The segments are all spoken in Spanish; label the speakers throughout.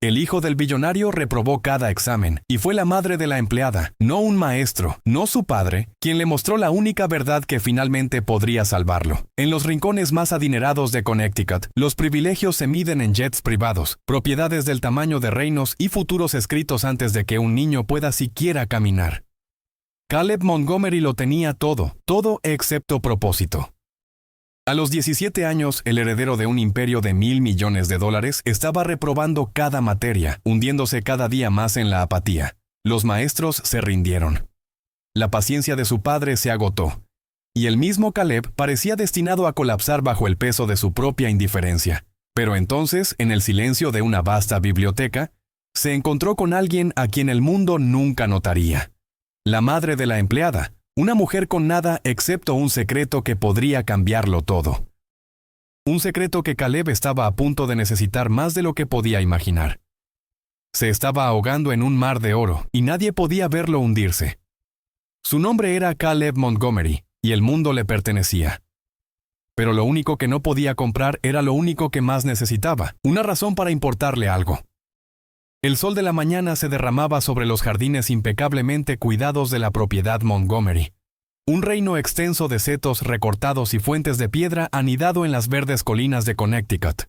Speaker 1: El hijo del billonario reprobó cada examen, y fue la madre de la empleada, no un maestro, no su padre, quien le mostró la única verdad que finalmente podría salvarlo. En los rincones más adinerados de Connecticut, los privilegios se miden en jets privados, propiedades del tamaño de reinos y futuros escritos antes de que un niño pueda siquiera caminar. Caleb Montgomery lo tenía todo, todo excepto propósito. A los 17 años, el heredero de un imperio de $1,000 millones estaba reprobando cada materia, hundiéndose cada día más en la apatía. Los maestros se rindieron. La paciencia de su padre se agotó, y el mismo Caleb parecía destinado a colapsar bajo el peso de su propia indiferencia. Pero entonces, en el silencio de una vasta biblioteca, se encontró con alguien a quien el mundo nunca notaría. La madre de la empleada. Una mujer con nada excepto un secreto que podría cambiarlo todo. Un secreto que Caleb estaba a punto de necesitar más de lo que podía imaginar. Se estaba ahogando en un mar de oro, y nadie podía verlo hundirse. Su nombre era Caleb Montgomery, y el mundo le pertenecía. Pero lo único que no podía comprar era lo único que más necesitaba, una razón para importarle algo. El sol de la mañana se derramaba sobre los jardines impecablemente cuidados de la propiedad Montgomery. Un reino extenso de setos recortados y fuentes de piedra anidado en las verdes colinas de Connecticut.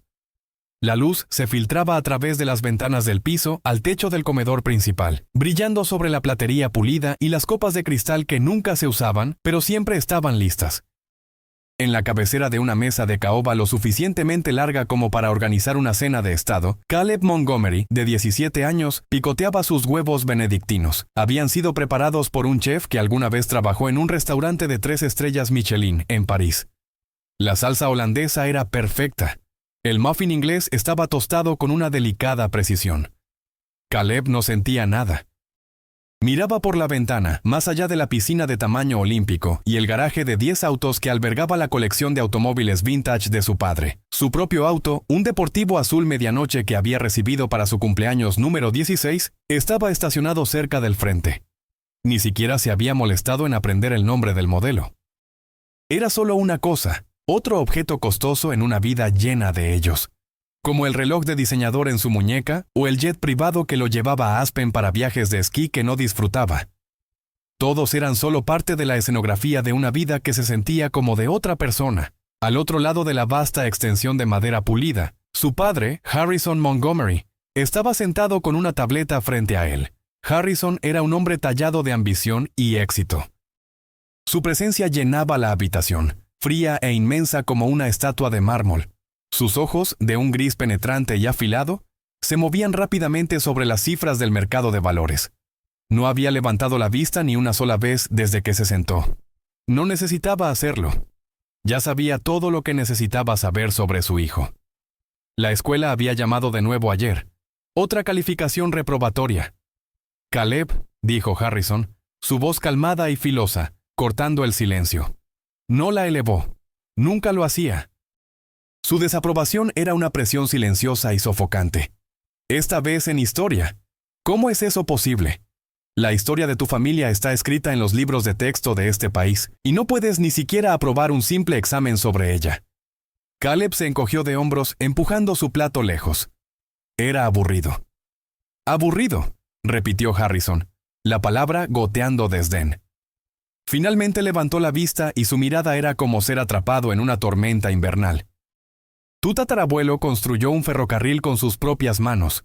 Speaker 1: La luz se filtraba a través de las ventanas del piso al techo del comedor principal, brillando sobre la platería pulida y las copas de cristal que nunca se usaban, pero siempre estaban listas. En la cabecera de una mesa de caoba lo suficientemente larga como para organizar una cena de estado, Caleb Montgomery, de 17 años, picoteaba sus huevos benedictinos. Habían sido preparados por un chef que alguna vez trabajó en un restaurante de 3 estrellas Michelin, en París. La salsa holandesa era perfecta. El muffin inglés estaba tostado con una delicada precisión. Caleb no sentía nada. Miraba por la ventana, más allá de la piscina de tamaño olímpico y el garaje de 10 autos que albergaba la colección de automóviles vintage de su padre. Su propio auto, un deportivo azul medianoche que había recibido para su cumpleaños número 16, estaba estacionado cerca del frente. Ni siquiera se había molestado en aprender el nombre del modelo. Era solo una cosa, otro objeto costoso en una vida llena de ellos. Como el reloj de diseñador en su muñeca o el jet privado que lo llevaba a Aspen para viajes de esquí que no disfrutaba. Todos eran solo parte de la escenografía de una vida que se sentía como de otra persona. Al otro lado de la vasta extensión de madera pulida, su padre, Harrison Montgomery, estaba sentado con una tableta frente a él. Harrison era un hombre tallado de ambición y éxito. Su presencia llenaba la habitación, fría e inmensa como una estatua de mármol. Sus ojos, de un gris penetrante y afilado, se movían rápidamente sobre las cifras del mercado de valores. No había levantado la vista ni una sola vez desde que se sentó. No necesitaba hacerlo. Ya sabía todo lo que necesitaba saber sobre su hijo. La escuela había llamado de nuevo ayer. Otra calificación reprobatoria. Caleb, dijo Harrison, su voz calmada y filosa, cortando el silencio. No la elevó. Nunca lo hacía. Su desaprobación era una presión silenciosa y sofocante. Esta vez en historia. ¿Cómo es eso posible? La historia de tu familia está escrita en los libros de texto de este país, y no puedes ni siquiera aprobar un simple examen sobre ella. Caleb se encogió de hombros, empujando su plato lejos. Era aburrido. «Aburrido», repitió Harrison, la palabra goteando desdén. Finalmente levantó la vista y su mirada era como ser atrapado en una tormenta invernal. Tu tatarabuelo construyó un ferrocarril con sus propias manos.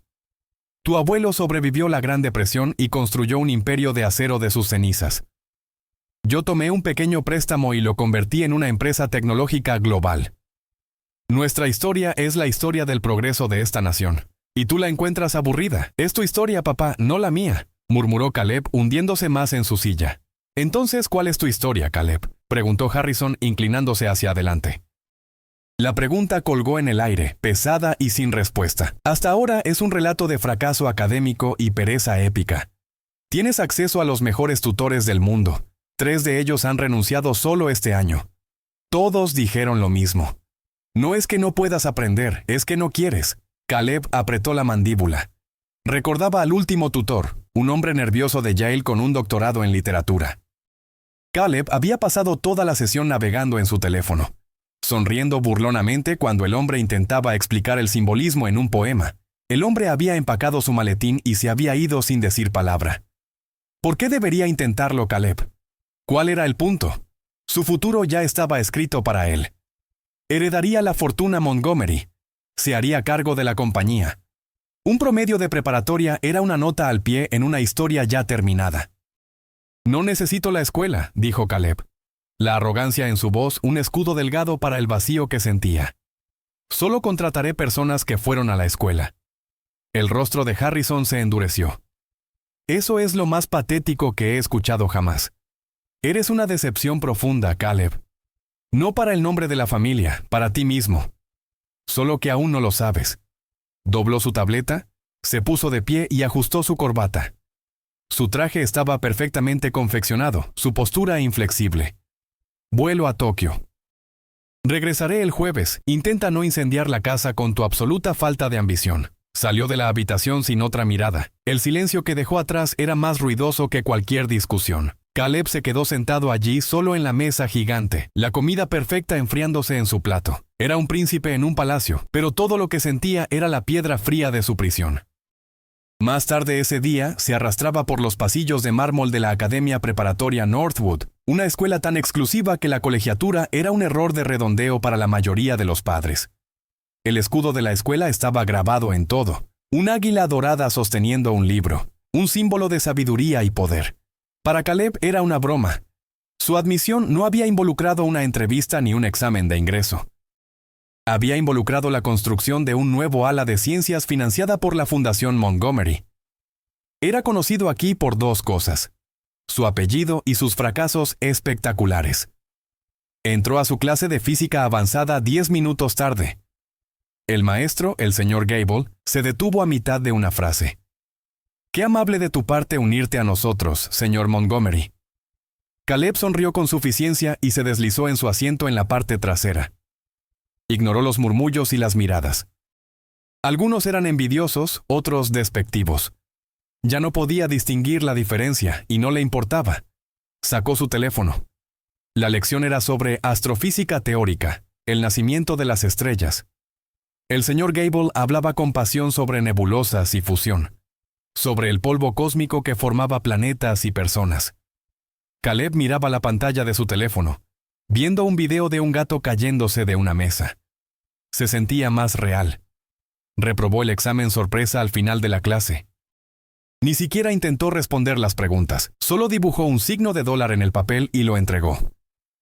Speaker 1: Tu abuelo sobrevivió la Gran Depresión y construyó un imperio de acero de sus cenizas. Yo tomé un pequeño préstamo y lo convertí en una empresa tecnológica global. Nuestra historia es la historia del progreso de esta nación. Y tú la encuentras aburrida. Es tu historia, papá, no la mía, murmuró Caleb, hundiéndose más en su silla. Entonces, ¿cuál es tu historia, Caleb?, preguntó Harrison, inclinándose hacia adelante. La pregunta colgó en el aire, pesada y sin respuesta. Hasta ahora es un relato de fracaso académico y pereza épica. Tienes acceso a los mejores tutores del mundo. 3 de ellos han renunciado solo este año. Todos dijeron lo mismo. No es que no puedas aprender, es que no quieres. Caleb apretó la mandíbula. Recordaba al último tutor, un hombre nervioso de Yale con un doctorado en literatura. Caleb había pasado toda la sesión navegando en su teléfono, sonriendo burlonamente cuando el hombre intentaba explicar el simbolismo en un poema, El hombre había empacado su maletín y se había ido sin decir palabra. ¿Por qué debería intentarlo Caleb? ¿Cuál era el punto? Su futuro ya estaba escrito para él. Heredaría la fortuna Montgomery. Se haría cargo de la compañía. Un promedio de preparatoria era una nota al pie en una historia ya terminada. No necesito la escuela, dijo Caleb. La arrogancia en su voz un escudo delgado para el vacío que sentía. Solo contrataré personas que fueron a la escuela. El rostro de Harrison se endureció. Eso es lo más patético que he escuchado jamás. Eres una decepción profunda, Caleb. No para el nombre de la familia, para ti mismo. Solo que aún no lo sabes. Dobló su tableta, se puso de pie y ajustó su corbata. Su traje estaba perfectamente confeccionado, su postura inflexible. Vuelo a Tokio. Regresaré el jueves. Intenta no incendiar la casa con tu absoluta falta de ambición. Salió de la habitación sin otra mirada. El silencio que dejó atrás era más ruidoso que cualquier discusión. Caleb se quedó sentado allí solo en la mesa gigante, la comida perfecta enfriándose en su plato. Era un príncipe en un palacio, pero todo lo que sentía era la piedra fría de su prisión. Más tarde ese día, se arrastraba por los pasillos de mármol de la Academia Preparatoria Northwood, una escuela tan exclusiva que la colegiatura era un error de redondeo para la mayoría de los padres. El escudo de la escuela estaba grabado en todo, un águila dorada sosteniendo un libro, un símbolo de sabiduría y poder. Para Caleb era una broma. Su admisión no había involucrado una entrevista ni un examen de ingreso. Había involucrado la construcción de un nuevo ala de ciencias financiada por la Fundación Montgomery. Era conocido aquí por dos cosas: su apellido y sus fracasos espectaculares. Entró a su clase de física avanzada 10 minutos tarde. El maestro, el señor Gable, se detuvo a mitad de una frase. «Qué amable de tu parte unirte a nosotros, señor Montgomery». Caleb sonrió con suficiencia y se deslizó en su asiento en la parte trasera. Ignoró los murmullos y las miradas. Algunos eran envidiosos, otros despectivos. Ya no podía distinguir la diferencia y no le importaba. Sacó su teléfono. La lección era sobre astrofísica teórica, el nacimiento de las estrellas. El señor Gable hablaba con pasión sobre nebulosas y fusión, sobre el polvo cósmico que formaba planetas y personas. Caleb miraba la pantalla de su teléfono, viendo un video de un gato cayéndose de una mesa. Se sentía más real. Reprobó el examen sorpresa al final de la clase. Ni siquiera intentó responder las preguntas, solo dibujó un signo de dólar en el papel y lo entregó.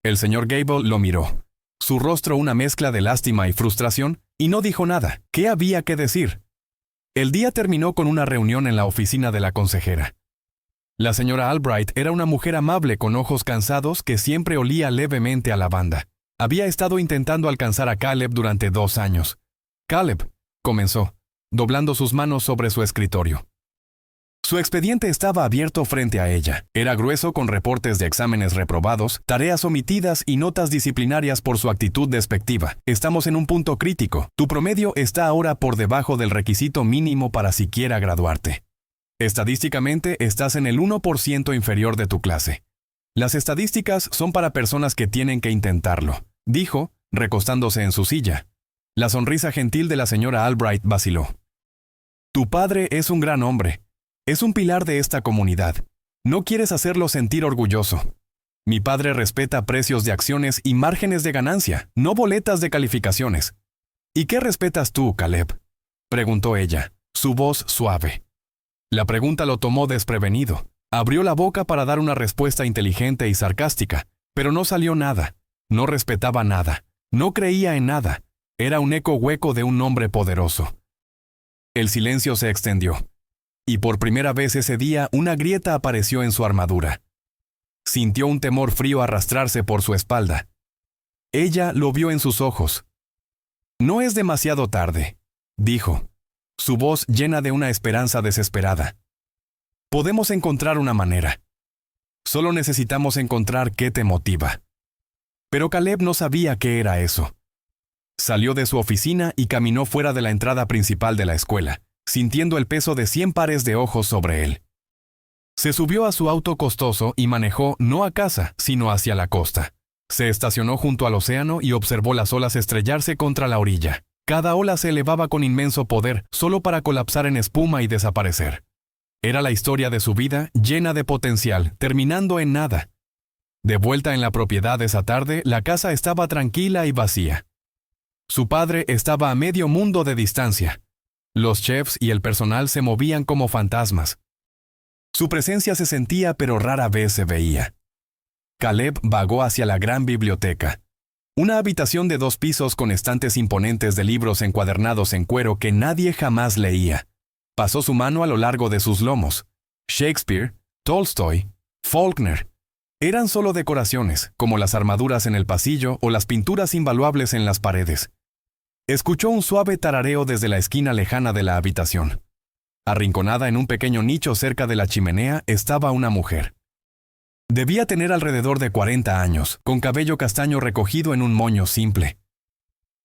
Speaker 1: El señor Gable lo miró. Su rostro una mezcla de lástima y frustración, y no dijo nada. ¿Qué había que decir? El día terminó con una reunión en la oficina de la consejera. La señora Albright era una mujer amable con ojos cansados que siempre olía levemente a lavanda. Había estado intentando alcanzar a Caleb durante 2 años. «Caleb», comenzó, doblando sus manos sobre su escritorio. Su expediente estaba abierto frente a ella. Era grueso con reportes de exámenes reprobados, tareas omitidas y notas disciplinarias por su actitud despectiva. Estamos en un punto crítico. Tu promedio está ahora por debajo del requisito mínimo para siquiera graduarte. Estadísticamente estás en el 1% inferior de tu clase. Las estadísticas son para personas que tienen que intentarlo, dijo, recostándose en su silla. La sonrisa gentil de la señora Albright vaciló. Tu padre es un gran hombre. Es un pilar de esta comunidad. No quieres hacerlo sentir orgulloso. Mi padre respeta precios de acciones y márgenes de ganancia, no boletas de calificaciones. ¿Y qué respetas tú, Caleb?, preguntó ella, su voz suave. La pregunta lo tomó desprevenido. Abrió la boca para dar una respuesta inteligente y sarcástica, pero no salió nada. No respetaba nada. No creía en nada. Era un eco hueco de un hombre poderoso. El silencio se extendió. Y por primera vez ese día una grieta apareció en su armadura. Sintió un temor frío arrastrarse por su espalda. Ella lo vio en sus ojos. «No es demasiado tarde», dijo, su voz llena de una esperanza desesperada. «Podemos encontrar una manera. Solo necesitamos encontrar qué te motiva». Pero Caleb no sabía qué era eso. Salió de su oficina y caminó fuera de la entrada principal de la escuela, sintiendo el peso de 100 pares de ojos sobre él. Se subió a su auto costoso y manejó no a casa, sino hacia la costa. Se estacionó junto al océano y observó las olas estrellarse contra la orilla. Cada ola se elevaba con inmenso poder, solo para colapsar en espuma y desaparecer. Era la historia de su vida, llena de potencial, terminando en nada. De vuelta en la propiedad esa tarde, la casa estaba tranquila y vacía. Su padre estaba a medio mundo de distancia. Los chefs y el personal se movían como fantasmas. Su presencia se sentía, pero rara vez se veía. Caleb vagó hacia la gran biblioteca. Una habitación de 2 pisos con estantes imponentes de libros encuadernados en cuero que nadie jamás leía. Pasó su mano a lo largo de sus lomos. Shakespeare, Tolstoy, Faulkner. Eran solo decoraciones, como las armaduras en el pasillo o las pinturas invaluables en las paredes. Escuchó un suave tarareo desde la esquina lejana de la habitación. Arrinconada en un pequeño nicho cerca de la chimenea estaba una mujer. Debía tener alrededor de 40 años, con cabello castaño recogido en un moño simple.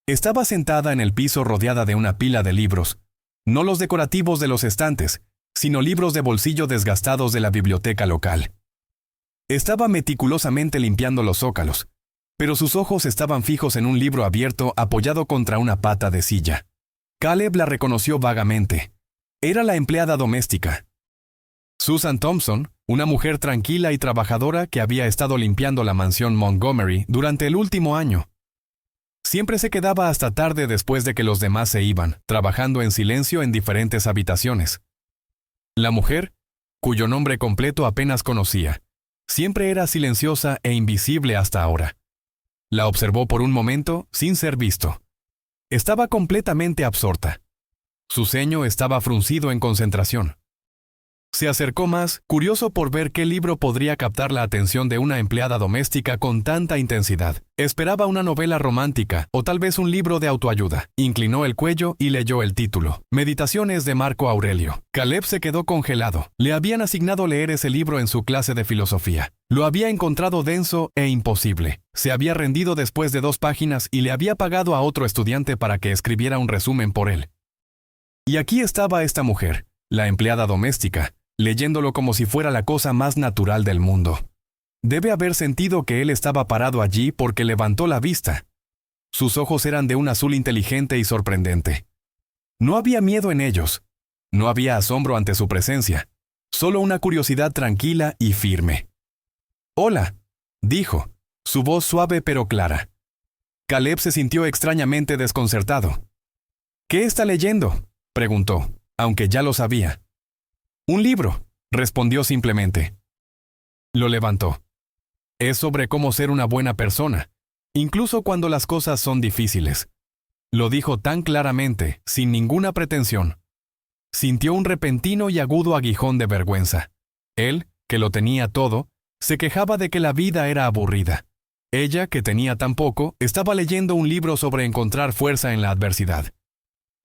Speaker 1: Estaba sentada en el piso rodeada de una pila de libros, no los decorativos de los estantes, sino libros de bolsillo desgastados de la biblioteca local. Estaba meticulosamente limpiando los zócalos, pero sus ojos estaban fijos en un libro abierto apoyado contra una pata de silla. Caleb la reconoció vagamente. Era la empleada doméstica. Susan Thompson, una mujer tranquila y trabajadora que había estado limpiando la mansión Montgomery durante el último año. Siempre se quedaba hasta tarde después de que los demás se iban, trabajando en silencio en diferentes habitaciones. La mujer, cuyo nombre completo apenas conocía, siempre era silenciosa e invisible hasta ahora. La observó por un momento sin ser visto. Estaba completamente absorta. Su ceño estaba fruncido en concentración. Se acercó más, curioso por ver qué libro podría captar la atención de una empleada doméstica con tanta intensidad. Esperaba una novela romántica o tal vez un libro de autoayuda. Inclinó el cuello y leyó el título. Meditaciones de Marco Aurelio. Caleb se quedó congelado. Le habían asignado leer ese libro en su clase de filosofía. Lo había encontrado denso e imposible. Se había rendido después de 2 páginas y le había pagado a otro estudiante para que escribiera un resumen por él. Y aquí estaba esta mujer, la empleada doméstica, leyéndolo como si fuera la cosa más natural del mundo. Debe haber sentido que él estaba parado allí porque levantó la vista. Sus ojos eran de un azul inteligente y sorprendente. No había miedo en ellos. No había asombro ante su presencia. Solo una curiosidad tranquila y firme. «Hola», dijo, su voz suave pero clara. Caleb se sintió extrañamente desconcertado. «¿Qué está leyendo?», preguntó, aunque ya lo sabía. «Un libro», respondió simplemente. Lo levantó. «Es sobre cómo ser una buena persona, incluso cuando las cosas son difíciles». Lo dijo tan claramente, sin ninguna pretensión. Sintió un repentino y agudo aguijón de vergüenza. Él, que lo tenía todo, se quejaba de que la vida era aburrida. Ella, que tenía tan poco, estaba leyendo un libro sobre encontrar fuerza en la adversidad.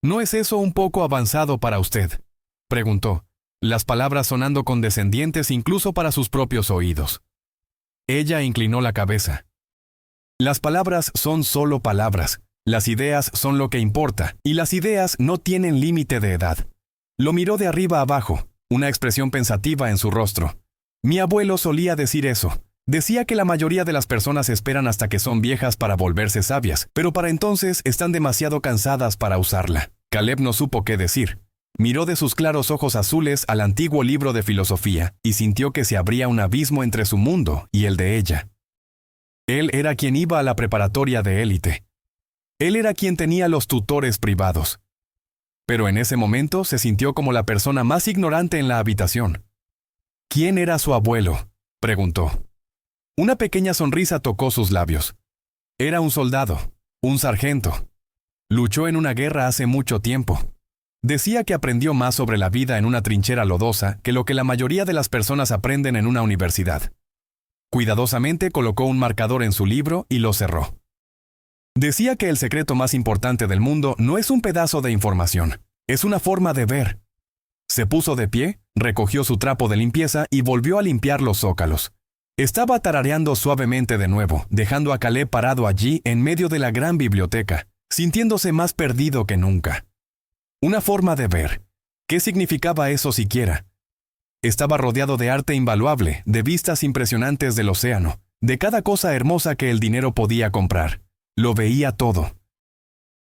Speaker 1: «¿No es eso un poco avanzado para usted?», preguntó, las palabras sonando condescendientes incluso para sus propios oídos. Ella inclinó la cabeza. «Las palabras son solo palabras, las ideas son lo que importa, y las ideas no tienen límite de edad». Lo miró de arriba abajo, una expresión pensativa en su rostro. «Mi abuelo solía decir eso. Decía que la mayoría de las personas esperan hasta que son viejas para volverse sabias, pero para entonces están demasiado cansadas para usarla». Caleb no supo qué decir. Miró de sus claros ojos azules al antiguo libro de filosofía y sintió que se abría un abismo entre su mundo y el de ella. Él era quien iba a la preparatoria de élite. Él era quien tenía los tutores privados. Pero en ese momento se sintió como la persona más ignorante en la habitación. «¿Quién era su abuelo?», preguntó. Una pequeña sonrisa tocó sus labios. «Era un soldado, un sargento. Luchó en una guerra hace mucho tiempo. Decía que aprendió más sobre la vida en una trinchera lodosa que lo que la mayoría de las personas aprenden en una universidad». Cuidadosamente colocó un marcador en su libro y lo cerró. Decía que el secreto más importante del mundo no es un pedazo de información, es una forma de ver. Se puso de pie, recogió su trapo de limpieza y volvió a limpiar los zócalos. Estaba tarareando suavemente de nuevo, dejando a Caleb parado allí en medio de la gran biblioteca, sintiéndose más perdido que nunca. Una forma de ver. ¿Qué significaba eso siquiera? Estaba rodeado de arte invaluable, de vistas impresionantes del océano, de cada cosa hermosa que el dinero podía comprar. Lo veía todo.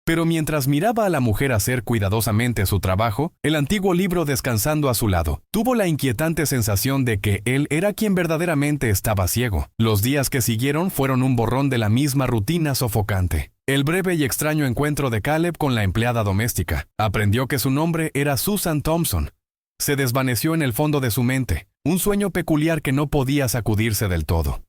Speaker 1: Pero mientras miraba a la mujer hacer cuidadosamente su trabajo, el antiguo libro descansando a su lado, tuvo la inquietante sensación de que él era quien verdaderamente estaba ciego. Los días que siguieron fueron un borrón de la misma rutina sofocante. El breve y extraño encuentro de Caleb con la empleada doméstica. Aprendió que su nombre era Susan Thompson. Se desvaneció en el fondo de su mente, un sueño peculiar que no podía sacudirse del todo.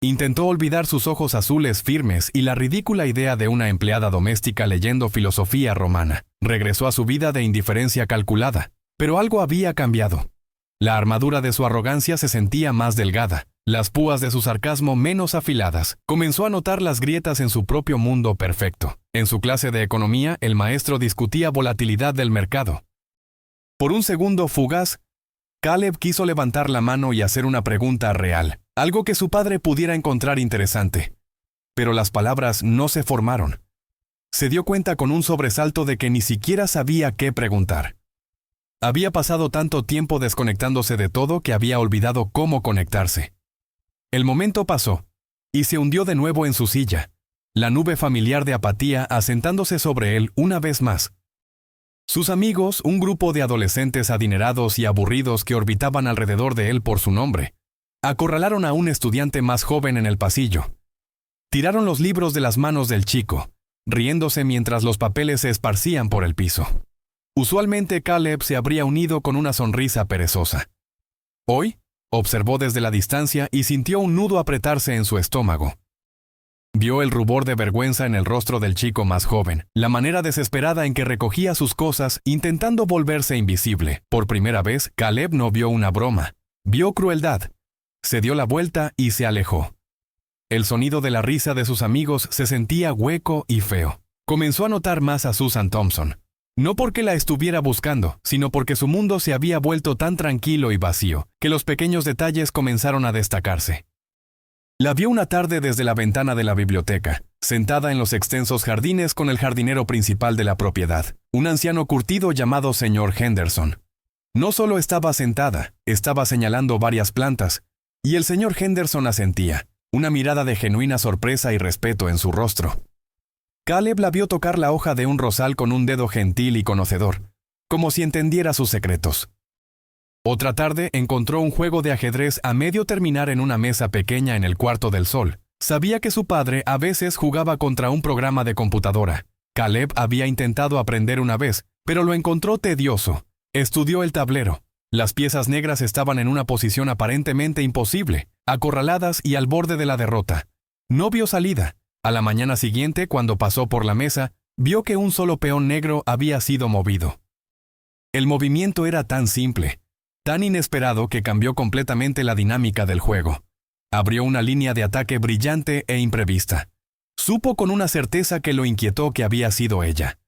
Speaker 1: Intentó olvidar sus ojos azules firmes y la ridícula idea de una empleada doméstica leyendo filosofía romana. Regresó a su vida de indiferencia calculada, pero algo había cambiado. La armadura de su arrogancia se sentía más delgada, las púas de su sarcasmo menos afiladas. Comenzó a notar las grietas en su propio mundo perfecto. En su clase de economía, el maestro discutía volatilidad del mercado. Por un segundo fugaz, Caleb quiso levantar la mano y hacer una pregunta real, algo que su padre pudiera encontrar interesante. Pero las palabras no se formaron. Se dio cuenta con un sobresalto de que ni siquiera sabía qué preguntar. Había pasado tanto tiempo desconectándose de todo que había olvidado cómo conectarse. El momento pasó, y se hundió de nuevo en su silla, la nube familiar de apatía asentándose sobre él una vez más. Sus amigos, un grupo de adolescentes adinerados y aburridos que orbitaban alrededor de él por su nombre, acorralaron a un estudiante más joven en el pasillo. Tiraron los libros de las manos del chico, riéndose mientras los papeles se esparcían por el piso. Usualmente Caleb se habría unido con una sonrisa perezosa. Hoy, observó desde la distancia y sintió un nudo apretarse en su estómago. Vio el rubor de vergüenza en el rostro del chico más joven, la manera desesperada en que recogía sus cosas intentando volverse invisible. Por primera vez, Caleb no vio una broma, vio crueldad. Se dio la vuelta y se alejó. El sonido de la risa de sus amigos se sentía hueco y feo. Comenzó a notar más a Susan Thompson. No porque la estuviera buscando, sino porque su mundo se había vuelto tan tranquilo y vacío, que los pequeños detalles comenzaron a destacarse. La vio una tarde desde la ventana de la biblioteca, sentada en los extensos jardines con el jardinero principal de la propiedad, un anciano curtido llamado señor Henderson. No solo estaba sentada, estaba señalando varias plantas, y el señor Henderson asentía, una mirada de genuina sorpresa y respeto en su rostro. Caleb la vio tocar la hoja de un rosal con un dedo gentil y conocedor, como si entendiera sus secretos. Otra tarde encontró un juego de ajedrez a medio terminar en una mesa pequeña en el cuarto del sol. Sabía que su padre a veces jugaba contra un programa de computadora. Caleb había intentado aprender una vez, pero lo encontró tedioso. Estudió el tablero. Las piezas negras estaban en una posición aparentemente imposible, acorraladas y al borde de la derrota. No vio salida. A la mañana siguiente, cuando pasó por la mesa, vio que un solo peón negro había sido movido. El movimiento era tan simple, tan inesperado que cambió completamente la dinámica del juego. Abrió una línea de ataque brillante e imprevista. Supo con una certeza que lo inquietó que había sido ella.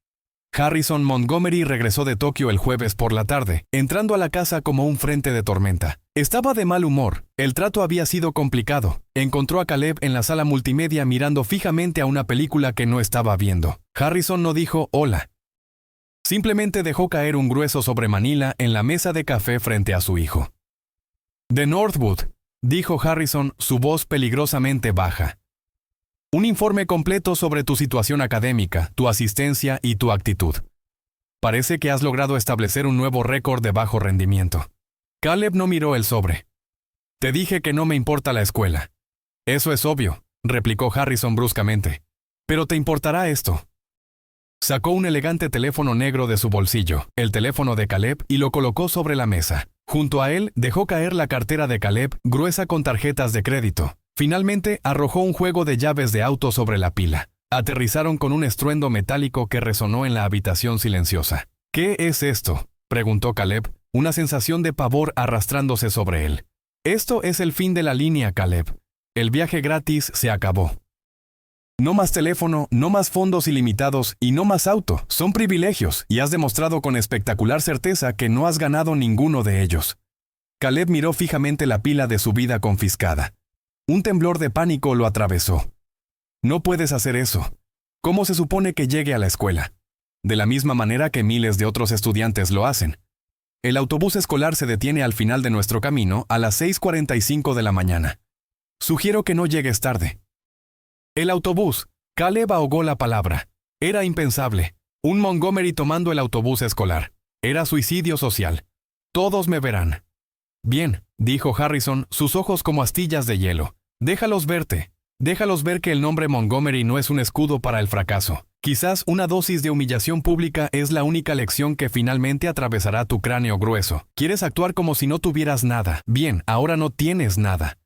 Speaker 1: Harrison Montgomery regresó de Tokio el jueves por la tarde, entrando a la casa como un frente de tormenta. Estaba de mal humor, el trato había sido complicado. Encontró a Caleb en la sala multimedia mirando fijamente a una película que no estaba viendo. Harrison no dijo hola. Simplemente dejó caer un grueso sobre Manila en la mesa de café frente a su hijo. «De Northwood», dijo Harrison, su voz peligrosamente baja. «Un informe completo sobre tu situación académica, tu asistencia y tu actitud. Parece que has logrado establecer un nuevo récord de bajo rendimiento». Caleb no miró el sobre. «Te dije que no me importa la escuela». «Eso es obvio», replicó Harrison bruscamente. «Pero te importará esto». Sacó un elegante teléfono negro de su bolsillo, el teléfono de Caleb, y lo colocó sobre la mesa. Junto a él dejó caer la cartera de Caleb, gruesa con tarjetas de crédito. Finalmente arrojó un juego de llaves de auto sobre la pila. Aterrizaron con un estruendo metálico que resonó en la habitación silenciosa. «¿Qué es esto?», preguntó Caleb, una sensación de pavor arrastrándose sobre él. «Esto es el fin de la línea, Caleb. El viaje gratis se acabó. No más teléfono, no más fondos ilimitados y no más auto. Son privilegios y has demostrado con espectacular certeza que no has ganado ninguno de ellos». Caleb miró fijamente la pila de su vida confiscada. Un temblor de pánico lo atravesó. «No puedes hacer eso. ¿Cómo se supone que llegue a la escuela? De la misma manera que miles de otros estudiantes lo hacen. El autobús escolar se detiene al final de nuestro camino a las 6:45 de la mañana. Sugiero que no llegues tarde». El autobús. Caleb ahogó la palabra. Era impensable. Un Montgomery tomando el autobús escolar. Era suicidio social. Todos me verán. Bien, dijo Harrison, sus ojos como astillas de hielo. Déjalos verte. Déjalos ver que el nombre Montgomery no es un escudo para el fracaso. Quizás una dosis de humillación pública es la única lección que finalmente atravesará tu cráneo grueso. ¿Quieres actuar como si no tuvieras nada? Bien, ahora no tienes nada.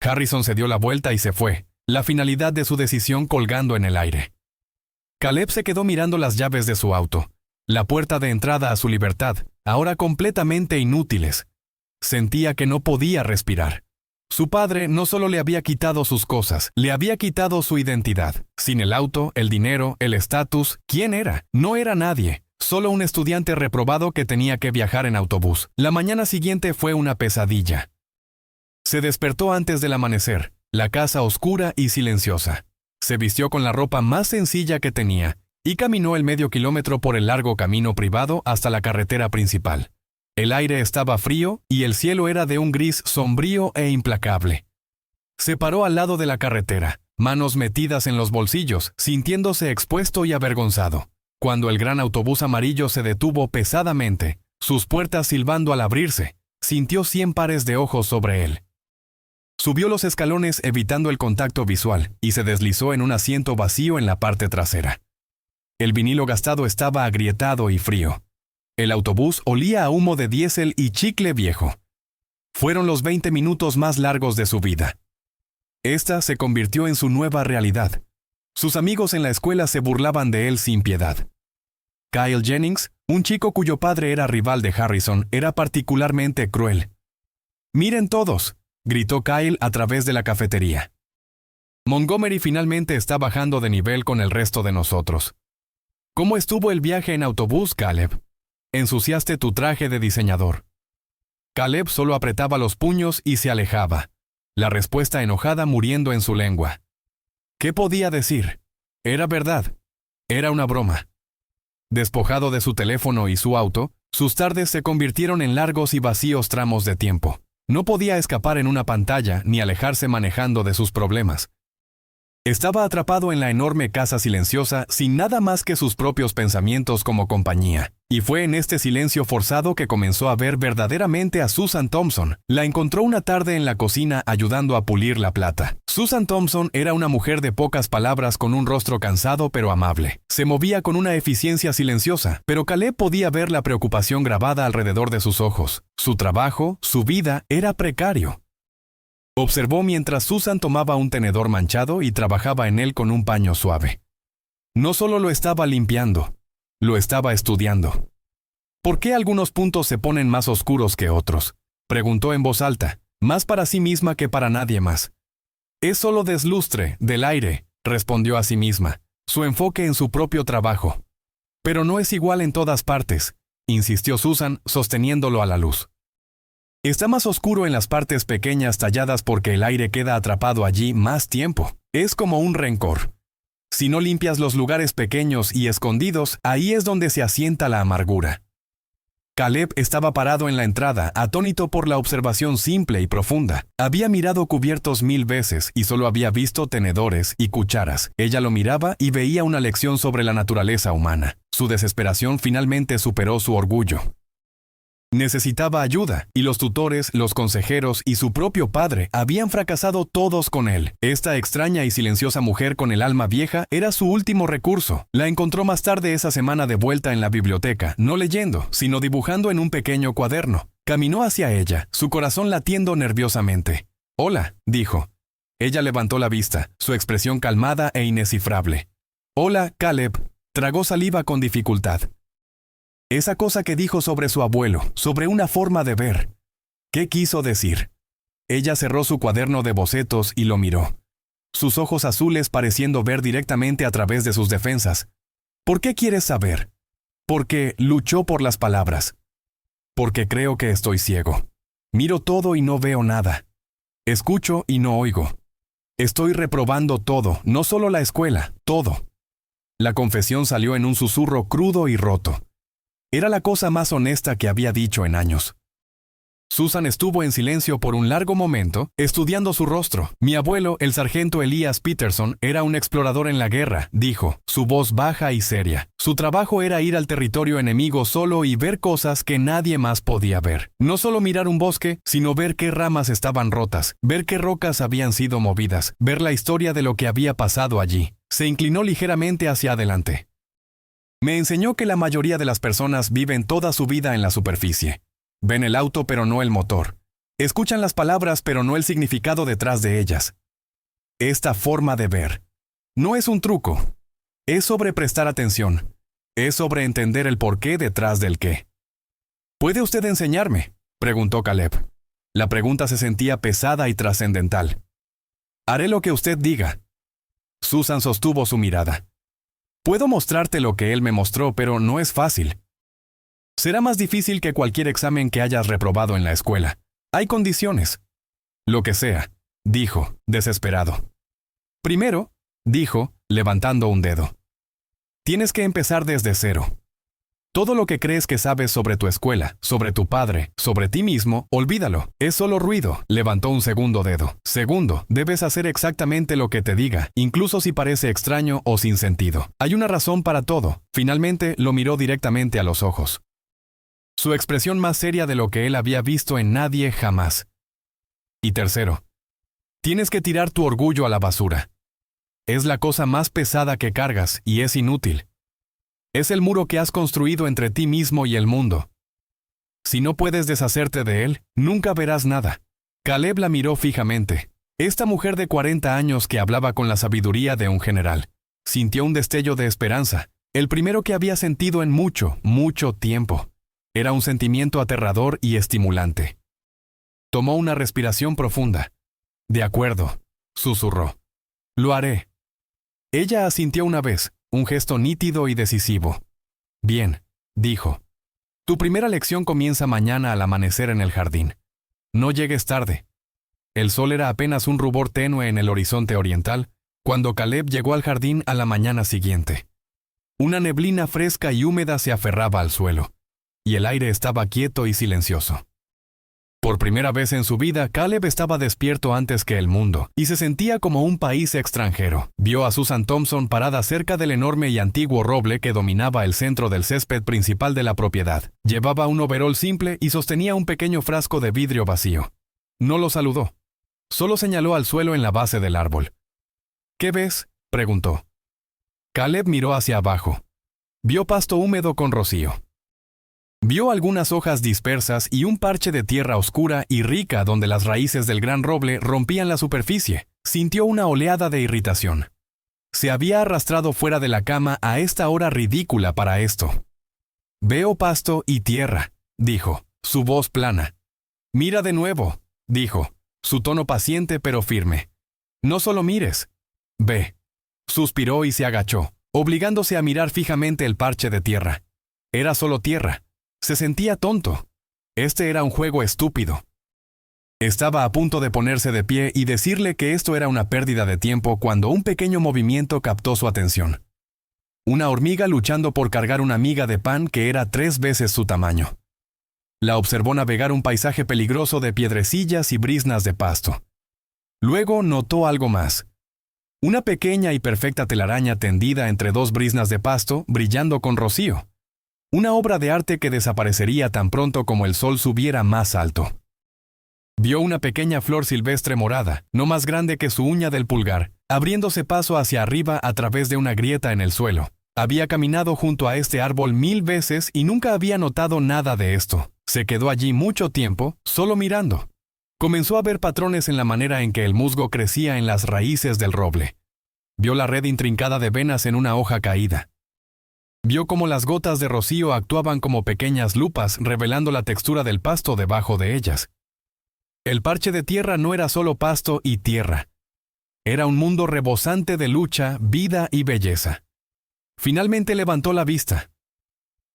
Speaker 1: Harrison se dio la vuelta y se fue, la finalidad de su decisión colgando en el aire. Caleb se quedó mirando las llaves de su auto, la puerta de entrada a su libertad, ahora completamente inútiles. Sentía que no podía respirar. Su padre no solo le había quitado sus cosas, le había quitado su identidad. Sin el auto, el dinero, el estatus, ¿quién era? No era nadie, solo un estudiante reprobado que tenía que viajar en autobús. La mañana siguiente fue una pesadilla. Se despertó antes del amanecer, la casa oscura y silenciosa. Se vistió con la ropa más sencilla que tenía y caminó el medio kilómetro por el largo camino privado hasta la carretera principal. El aire estaba frío y el cielo era de un gris sombrío e implacable. Se paró al lado de la carretera, manos metidas en los bolsillos, sintiéndose expuesto y avergonzado. Cuando el gran autobús amarillo se detuvo pesadamente, sus puertas silbando al abrirse, sintió 100 pares de ojos sobre él. Subió los escalones evitando el contacto visual y se deslizó en un asiento vacío en la parte trasera. El vinilo gastado estaba agrietado y frío. El autobús olía a humo de diésel y chicle viejo. Fueron los 20 minutos más largos de su vida. Esta se convirtió en su nueva realidad. Sus amigos en la escuela se burlaban de él sin piedad. Kyle Jennings, un chico cuyo padre era rival de Harrison, era particularmente cruel. «Miren todos», gritó Kyle a través de la cafetería. Montgomery finalmente está bajando de nivel con el resto de nosotros. ¿Cómo estuvo el viaje en autobús, Caleb? Ensuciaste tu traje de diseñador. Caleb solo apretaba los puños y se alejaba, la respuesta enojada muriendo en su lengua. ¿Qué podía decir? Era verdad. Era una broma. Despojado de su teléfono y su auto, sus tardes se convirtieron en largos y vacíos tramos de tiempo. No podía escapar en una pantalla ni alejarse manejando de sus problemas. Estaba atrapado en la enorme casa silenciosa sin nada más que sus propios pensamientos como compañía. Y fue en este silencio forzado que comenzó a ver verdaderamente a Susan Thompson. La encontró una tarde en la cocina ayudando a pulir la plata. Susan Thompson era una mujer de pocas palabras con un rostro cansado pero amable. Se movía con una eficiencia silenciosa, pero Caleb podía ver la preocupación grabada alrededor de sus ojos. Su trabajo, su vida, era precario. Observó mientras Susan tomaba un tenedor manchado y trabajaba en él con un paño suave. No solo lo estaba limpiando, lo estaba estudiando. ¿Por qué algunos puntos se ponen más oscuros que otros? Preguntó en voz alta, más para sí misma que para nadie más. Es solo deslustre, del aire, respondió a sí misma, su enfoque en su propio trabajo. Pero no es igual en todas partes, insistió Susan, sosteniéndolo a la luz. Está más oscuro en las partes pequeñas talladas porque el aire queda atrapado allí más tiempo. Es como un rencor. Si no limpias los lugares pequeños y escondidos, ahí es donde se asienta la amargura. Caleb estaba parado en la entrada, atónito por la observación simple y profunda. Había mirado cubiertos 1000 veces y solo había visto tenedores y cucharas. Ella lo miraba y veía una lección sobre la naturaleza humana. Su desesperación finalmente superó su orgullo. Necesitaba ayuda, y los tutores, los consejeros y su propio padre habían fracasado todos con él. Esta extraña y silenciosa mujer con el alma vieja era su último recurso. La encontró más tarde esa semana de vuelta en la biblioteca, no leyendo, sino dibujando en un pequeño cuaderno. Caminó hacia ella, su corazón latiendo nerviosamente. «Hola», dijo. Ella levantó la vista, su expresión calmada e indescifrable. «Hola, Caleb». Tragó saliva con dificultad. Esa cosa que dijo sobre su abuelo, sobre una forma de ver. ¿Qué quiso decir? Ella cerró su cuaderno de bocetos y lo miró. Sus ojos azules pareciendo ver directamente a través de sus defensas. ¿Por qué quieres saber? Porque luchó por las palabras. Porque creo que estoy ciego. Miro todo y no veo nada. Escucho y no oigo. Estoy reprobando todo, no solo la escuela, todo. La confesión salió en un susurro crudo y roto. Era la cosa más honesta que había dicho en años. Susan estuvo en silencio por un largo momento, estudiando su rostro. Mi abuelo, el sargento Elias Peterson, era un explorador en la guerra, dijo, su voz baja y seria. Su trabajo era ir al territorio enemigo solo y ver cosas que nadie más podía ver. No solo mirar un bosque, sino ver qué ramas estaban rotas, ver qué rocas habían sido movidas, ver la historia de lo que había pasado allí. Se inclinó ligeramente hacia adelante. Me enseñó que la mayoría de las personas viven toda su vida en la superficie. Ven el auto pero no el motor. Escuchan las palabras pero no el significado detrás de ellas. Esta forma de ver no es un truco. Es sobre prestar atención. Es sobre entender el porqué detrás del qué. ¿Puede usted enseñarme?, preguntó Caleb. La pregunta se sentía pesada y trascendental. Haré lo que usted diga. Susan sostuvo su mirada. Puedo mostrarte lo que él me mostró, pero no es fácil. Será más difícil que cualquier examen que hayas reprobado en la escuela. Hay condiciones. Lo que sea, dijo, desesperado. Primero, dijo, levantando un dedo. Tienes que empezar desde cero. Todo lo que crees que sabes sobre tu escuela, sobre tu padre, sobre ti mismo, olvídalo. Es solo ruido. Levantó un segundo dedo. Segundo, debes hacer exactamente lo que te diga, incluso si parece extraño o sin sentido. Hay una razón para todo. Finalmente, lo miró directamente a los ojos. Su expresión más seria de lo que él había visto en nadie jamás. Y tercero, tienes que tirar tu orgullo a la basura. Es la cosa más pesada que cargas y es inútil. Es el muro que has construido entre ti mismo y el mundo. Si no puedes deshacerte de él, nunca verás nada. Caleb la miró fijamente. Esta mujer de 40 años que hablaba con la sabiduría de un general. Sintió un destello de esperanza, el primero que había sentido en mucho, mucho tiempo. Era un sentimiento aterrador y estimulante. Tomó una respiración profunda. De acuerdo, susurró. Lo haré. Ella asintió una vez, un gesto nítido y decisivo. Bien, dijo. Tu primera lección comienza mañana al amanecer en el jardín. No llegues tarde. El sol era apenas un rubor tenue en el horizonte oriental, cuando Caleb llegó al jardín a la mañana siguiente. Una neblina fresca y húmeda se aferraba al suelo, y el aire estaba quieto y silencioso. Por primera vez en su vida, Caleb estaba despierto antes que el mundo, y se sentía como un país extranjero. Vio a Susan Thompson parada cerca del enorme y antiguo roble que dominaba el centro del césped principal de la propiedad. Llevaba un overol simple y sostenía un pequeño frasco de vidrio vacío. No lo saludó. Solo señaló al suelo en la base del árbol. ¿Qué ves?, preguntó. Caleb miró hacia abajo. Vio pasto húmedo con rocío. Vio algunas hojas dispersas y un parche de tierra oscura y rica donde las raíces del gran roble rompían la superficie. Sintió una oleada de irritación. Se había arrastrado fuera de la cama a esta hora ridícula para esto. Veo pasto y tierra, dijo, su voz plana. Mira de nuevo, dijo, su tono paciente pero firme. No solo mires, ve. Suspiró y se agachó, obligándose a mirar fijamente el parche de tierra. Era solo tierra. Se sentía tonto. Este era un juego estúpido. Estaba a punto de ponerse de pie y decirle que esto era una pérdida de tiempo cuando un pequeño movimiento captó su atención. Una hormiga luchando por cargar una miga de pan que era 3 veces su tamaño. La observó navegar un paisaje peligroso de piedrecillas y briznas de pasto. Luego notó algo más. Una pequeña y perfecta telaraña tendida entre 2 briznas de pasto, brillando con rocío. Una obra de arte que desaparecería tan pronto como el sol subiera más alto. Vio una pequeña flor silvestre morada, no más grande que su uña del pulgar, abriéndose paso hacia arriba a través de una grieta en el suelo. Había caminado junto a este árbol 1000 veces y nunca había notado nada de esto. Se quedó allí mucho tiempo, solo mirando. Comenzó a ver patrones en la manera en que el musgo crecía en las raíces del roble. Vio la red intrincada de venas en una hoja caída. Vio cómo las gotas de rocío actuaban como pequeñas lupas, revelando la textura del pasto debajo de ellas. El parche de tierra no era solo pasto y tierra. Era un mundo rebosante de lucha, vida y belleza. Finalmente levantó la vista.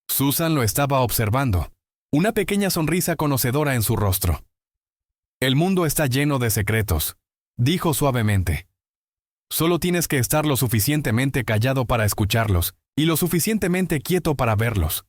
Speaker 1: Susan lo estaba observando, una pequeña sonrisa conocedora en su rostro. El mundo está lleno de secretos, dijo suavemente. Solo tienes que estar lo suficientemente callado para escucharlos, y lo suficientemente quieto para verlos.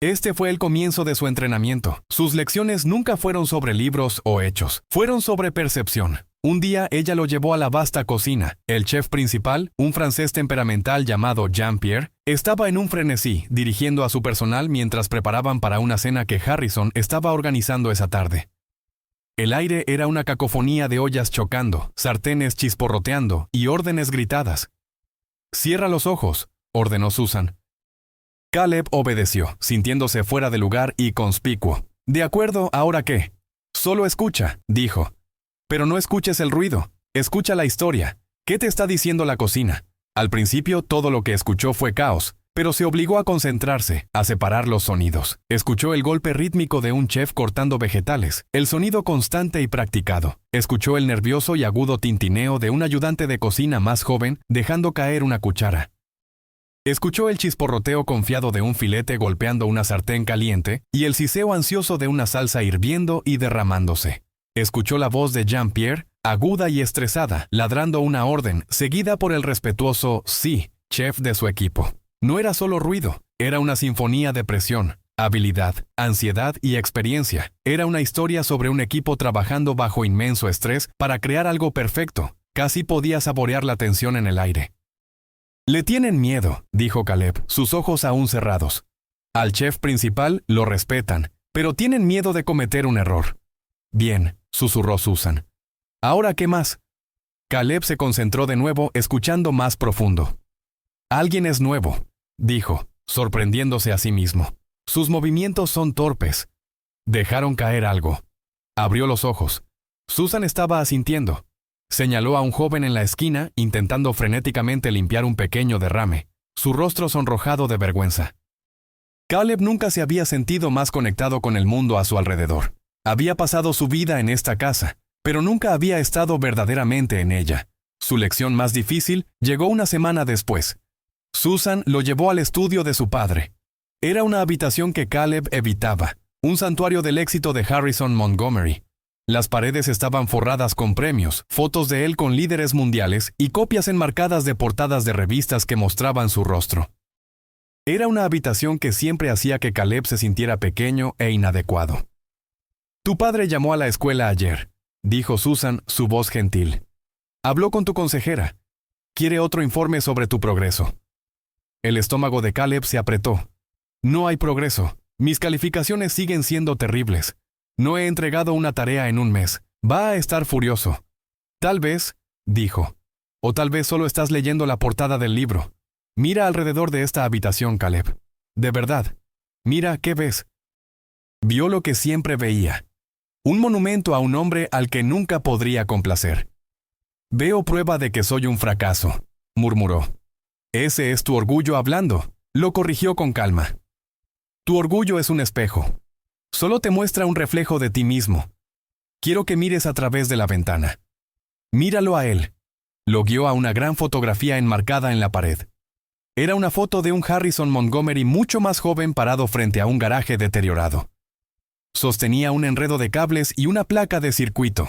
Speaker 1: Este fue el comienzo de su entrenamiento. Sus lecciones nunca fueron sobre libros o hechos, fueron sobre percepción. Un día ella lo llevó a la vasta cocina. El chef principal, un francés temperamental llamado Jean-Pierre, estaba en un frenesí, dirigiendo a su personal mientras preparaban para una cena que Harrison estaba organizando esa tarde. El aire era una cacofonía de ollas chocando, sartenes chisporroteando y órdenes gritadas. «Cierra los ojos», ordenó Susan. Caleb obedeció, sintiéndose fuera de lugar y conspicuo. «De acuerdo, ¿ahora qué?» «Solo escucha», dijo. «Pero no escuches el ruido, escucha la historia. ¿Qué te está diciendo la cocina?» Al principio todo lo que escuchó fue caos, pero se obligó a concentrarse, a separar los sonidos. Escuchó el golpe rítmico de un chef cortando vegetales, el sonido constante y practicado. Escuchó el nervioso y agudo tintineo de un ayudante de cocina más joven dejando caer una cuchara. Escuchó el chisporroteo confiado de un filete golpeando una sartén caliente y el siseo ansioso de una salsa hirviendo y derramándose. Escuchó la voz de Jean-Pierre, aguda y estresada, ladrando una orden, seguida por el respetuoso «sí», chef de su equipo. No era solo ruido, era una sinfonía de presión, habilidad, ansiedad y experiencia. Era una historia sobre un equipo trabajando bajo inmenso estrés para crear algo perfecto. Casi podía saborear la tensión en el aire. «Le tienen miedo», dijo Caleb, sus ojos aún cerrados. «Al chef principal lo respetan, pero tienen miedo de cometer un error». «Bien», susurró Susan. «¿Ahora qué más?» Caleb se concentró de nuevo, escuchando más profundo. «Alguien es nuevo», dijo, sorprendiéndose a sí mismo. «Sus movimientos son torpes». Dejaron caer algo. Abrió los ojos. Susan estaba asintiendo. Señaló a un joven en la esquina, intentando frenéticamente limpiar un pequeño derrame, su rostro sonrojado de vergüenza. Caleb nunca se había sentido más conectado con el mundo a su alrededor. Había pasado su vida en esta casa, pero nunca había estado verdaderamente en ella. Su lección más difícil llegó una semana después. Susan lo llevó al estudio de su padre. Era una habitación que Caleb evitaba, un santuario del éxito de Harrison Montgomery. Las paredes estaban forradas con premios, fotos de él con líderes mundiales y copias enmarcadas de portadas de revistas que mostraban su rostro. Era una habitación que siempre hacía que Caleb se sintiera pequeño e inadecuado. «Tu padre llamó a la escuela ayer», dijo Susan, su voz gentil. «Habló con tu consejera. Quiere otro informe sobre tu progreso». El estómago de Caleb se apretó. «No hay progreso. Mis calificaciones siguen siendo terribles. No he entregado una tarea en un mes. Va a estar furioso». «Tal vez», dijo. «O tal vez solo estás leyendo la portada del libro. Mira alrededor de esta habitación, Caleb. De verdad. Mira, ¿qué ves?» Vio lo que siempre veía. Un monumento a un hombre al que nunca podría complacer. «Veo prueba de que soy un fracaso», murmuró. «Ese es tu orgullo hablando», lo corrigió con calma. «Tu orgullo es un espejo. Solo te muestra un reflejo de ti mismo. Quiero que mires a través de la ventana. Míralo a él». Lo guió a una gran fotografía enmarcada en la pared. Era una foto de un Harrison Montgomery mucho más joven parado frente a un garaje deteriorado. Sostenía un enredo de cables y una placa de circuito.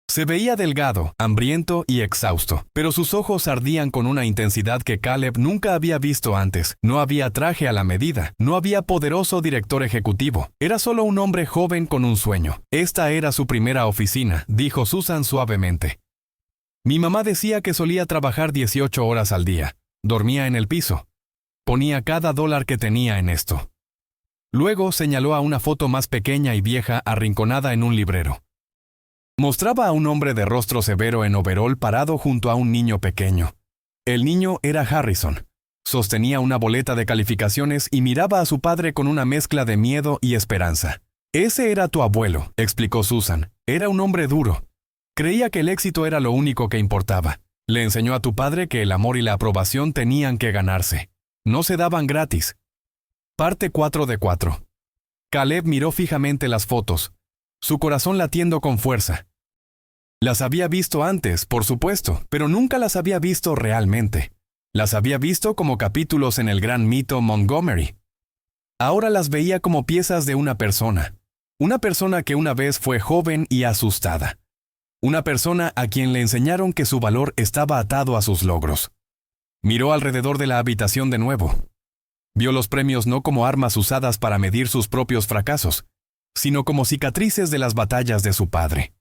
Speaker 1: Se veía delgado, hambriento y exhausto, pero sus ojos ardían con una intensidad que Caleb nunca había visto antes. No había traje a la medida, no había poderoso director ejecutivo. Era solo un hombre joven con un sueño. Esta era su primera oficina, dijo Susan suavemente. Mi mamá decía que solía trabajar 18 horas al día. Dormía en el piso. Ponía cada dólar que tenía en esto. Luego señaló a una foto más pequeña y vieja arrinconada en un librero. Mostraba a un hombre de rostro severo en overol parado junto a un niño pequeño. El niño era Harrison. Sostenía una boleta de calificaciones y miraba a su padre con una mezcla de miedo y esperanza. «Ese era tu abuelo», explicó Susan. «Era un hombre duro. Creía que el éxito era lo único que importaba. Le enseñó a tu padre que el amor y la aprobación tenían que ganarse. No se daban gratis». Parte 4 de 4. Caleb miró fijamente las fotos, su corazón latiendo con fuerza. Las había visto antes, por supuesto, pero nunca las había visto realmente. Las había visto como capítulos en el gran mito Montgomery. Ahora las veía como piezas de una persona que una vez fue joven y asustada. Una persona a quien le enseñaron que su valor estaba atado a sus logros. Miró alrededor de la habitación de nuevo. Vio los premios no como armas usadas para medir sus propios fracasos, sino como cicatrices de las batallas de su padre.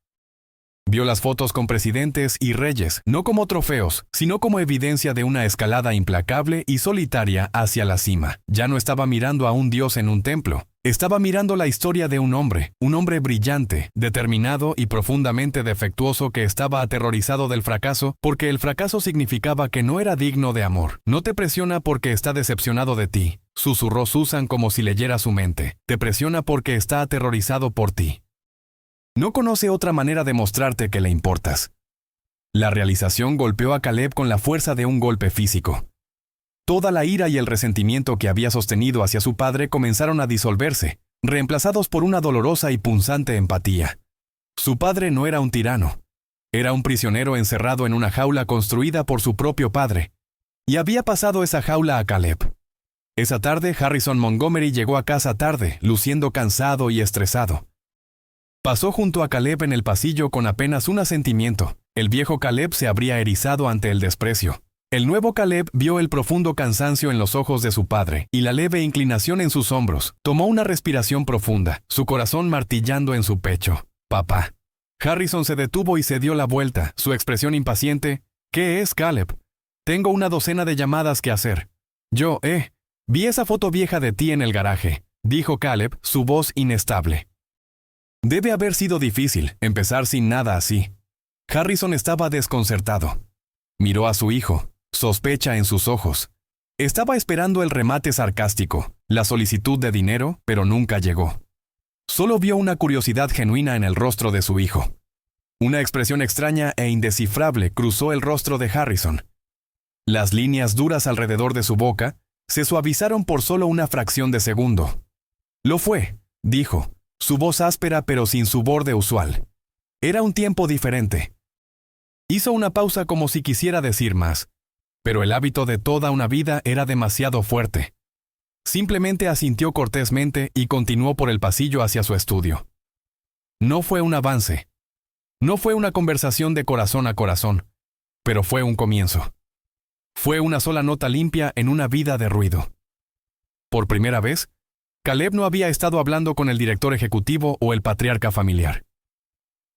Speaker 1: Vio las fotos con presidentes y reyes, no como trofeos, sino como evidencia de una escalada implacable y solitaria hacia la cima. Ya no estaba mirando a un dios en un templo. Estaba mirando la historia de un hombre brillante, determinado y profundamente defectuoso que estaba aterrorizado del fracaso porque el fracaso significaba que no era digno de amor. No te presiona porque está decepcionado de ti, susurró Susan como si leyera su mente. Te presiona porque está aterrorizado por ti. No conoce otra manera de mostrarte que le importas. La realización golpeó a Caleb con la fuerza de un golpe físico. Toda la ira y el resentimiento que había sostenido hacia su padre comenzaron a disolverse, reemplazados por una dolorosa y punzante empatía. Su padre no era un tirano. Era un prisionero encerrado en una jaula construida por su propio padre. Y había pasado esa jaula a Caleb. Esa tarde, Harrison Montgomery llegó a casa tarde, luciendo cansado y estresado. Pasó junto a Caleb en el pasillo con apenas un asentimiento. El viejo Caleb se habría erizado ante el desprecio. El nuevo Caleb vio el profundo cansancio en los ojos de su padre y la leve inclinación en sus hombros. Tomó una respiración profunda, su corazón martillando en su pecho. «Papá». Harrison se detuvo y se dio la vuelta, su expresión impaciente. «¿Qué es, Caleb? Tengo una docena de llamadas que hacer». Vi esa foto vieja de ti en el garaje», dijo Caleb, su voz inestable. Debe haber sido difícil empezar sin nada así. Harrison estaba desconcertado. Miró a su hijo, sospecha en sus ojos. Estaba esperando el remate sarcástico, la solicitud de dinero, pero nunca llegó. Solo vio una curiosidad genuina en el rostro de su hijo. Una expresión extraña e indescifrable cruzó el rostro de Harrison. Las líneas duras alrededor de su boca se suavizaron por solo una fracción de segundo. «Lo fue», dijo. Su voz áspera pero sin su borde usual. Era un tiempo diferente. Hizo una pausa como si quisiera decir más, pero el hábito de toda una vida era demasiado fuerte. Simplemente asintió cortésmente y continuó por el pasillo hacia su estudio. No fue un avance. No fue una conversación de corazón a corazón, pero fue un comienzo. Fue una sola nota limpia en una vida de ruido. Por primera vez, Caleb no había estado hablando con el director ejecutivo o el patriarca familiar.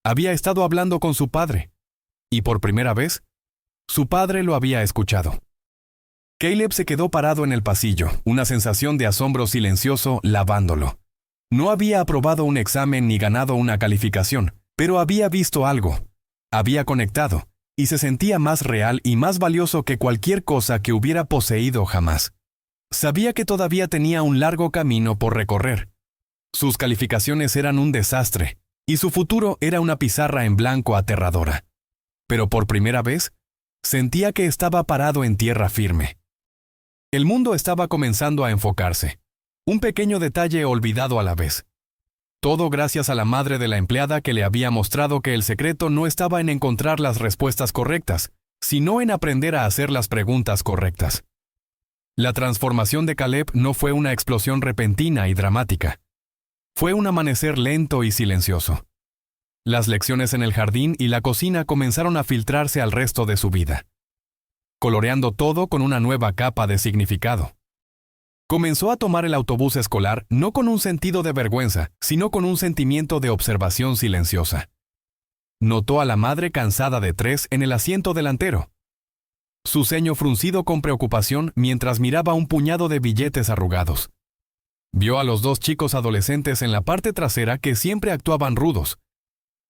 Speaker 1: Había estado hablando con su padre. Y por primera vez, su padre lo había escuchado. Caleb se quedó parado en el pasillo, una sensación de asombro silencioso lavándolo. No había aprobado un examen ni ganado una calificación, pero había visto algo. Había conectado, y se sentía más real y más valioso que cualquier cosa que hubiera poseído jamás. Sabía que todavía tenía un largo camino por recorrer. Sus calificaciones eran un desastre, y su futuro era una pizarra en blanco aterradora. Pero por primera vez, sentía que estaba parado en tierra firme. El mundo estaba comenzando a enfocarse. Un pequeño detalle olvidado a la vez. Todo gracias a la madre de la empleada que le había mostrado que el secreto no estaba en encontrar las respuestas correctas, sino en aprender a hacer las preguntas correctas. La transformación de Caleb no fue una explosión repentina y dramática. Fue un amanecer lento y silencioso. Las lecciones en el jardín y la cocina comenzaron a filtrarse al resto de su vida, coloreando todo con una nueva capa de significado. Comenzó a tomar el autobús escolar no con un sentido de vergüenza, sino con un sentimiento de observación silenciosa. Notó a la madre cansada de tres en el asiento delantero. Su ceño fruncido con preocupación mientras miraba un puñado de billetes arrugados. Vio a los dos chicos adolescentes en la parte trasera que siempre actuaban rudos,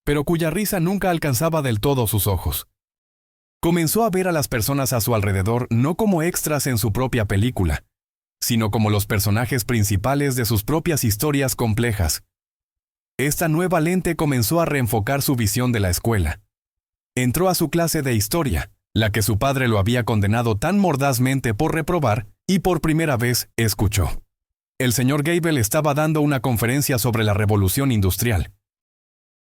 Speaker 1: pero cuya risa nunca alcanzaba del todo sus ojos. Comenzó a ver a las personas a su alrededor no como extras en su propia película, sino como los personajes principales de sus propias historias complejas. Esta nueva lente comenzó a reenfocar su visión de la escuela. Entró a su clase de historia, la que su padre lo había condenado tan mordazmente por reprobar, y por primera vez escuchó. El señor Gable estaba dando una conferencia sobre la revolución industrial.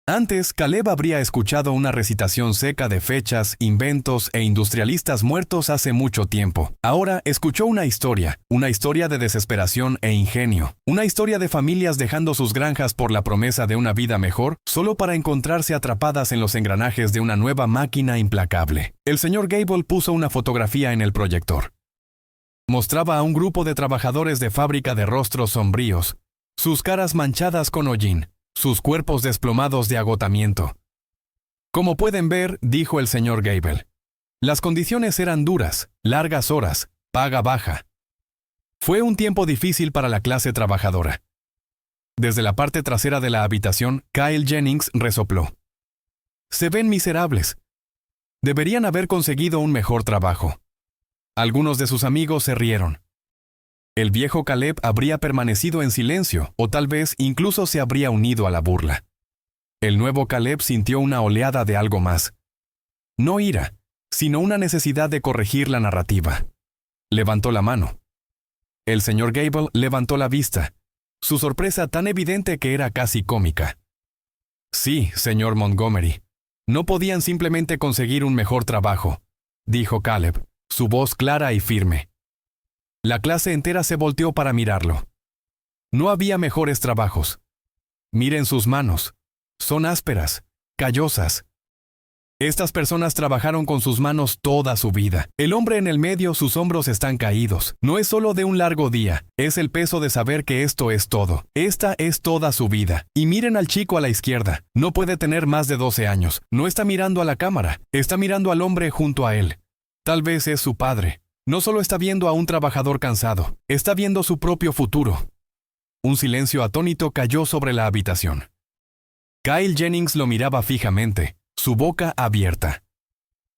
Speaker 1: Antes, Caleb habría escuchado una recitación seca de fechas, inventos e industrialistas muertos hace mucho tiempo. Ahora escuchó una historia de desesperación e ingenio, una historia de familias dejando sus granjas por la promesa de una vida mejor, solo para encontrarse atrapadas en los engranajes de una nueva máquina implacable. El señor Gable puso una fotografía en el proyector. Mostraba a un grupo de trabajadores de fábrica de rostros sombríos, sus caras manchadas con hollín, sus cuerpos desplomados de agotamiento. Como pueden ver, dijo el señor Gable, las condiciones eran duras, largas horas, paga baja. Fue un tiempo difícil para la clase trabajadora. Desde la parte trasera de la habitación, Kyle Jennings resopló. Se ven miserables. Deberían haber conseguido un mejor trabajo. Algunos de sus amigos se rieron. El viejo Caleb habría permanecido en silencio, o tal vez incluso se habría unido a la burla. El nuevo Caleb sintió una oleada de algo más. No ira, sino una necesidad de corregir la narrativa. Levantó la mano. El señor Gable levantó la vista, su sorpresa tan evidente que era casi cómica. Sí, señor Montgomery. No podían simplemente conseguir un mejor trabajo, dijo Caleb, su voz clara y firme. La clase entera se volteó para mirarlo. No había mejores trabajos. Miren sus manos. Son ásperas, callosas. Estas personas trabajaron con sus manos toda su vida. El hombre en el medio, sus hombros están caídos. No es solo de un largo día, es el peso de saber que esto es todo. Esta es toda su vida. Y miren al chico a la izquierda. No puede tener más de 12 años. No está mirando a la cámara, está mirando al hombre junto a él. Tal vez es su padre. No solo está viendo a un trabajador cansado, está viendo su propio futuro. Un silencio atónito cayó sobre la habitación. Kyle Jennings lo miraba fijamente, su boca abierta.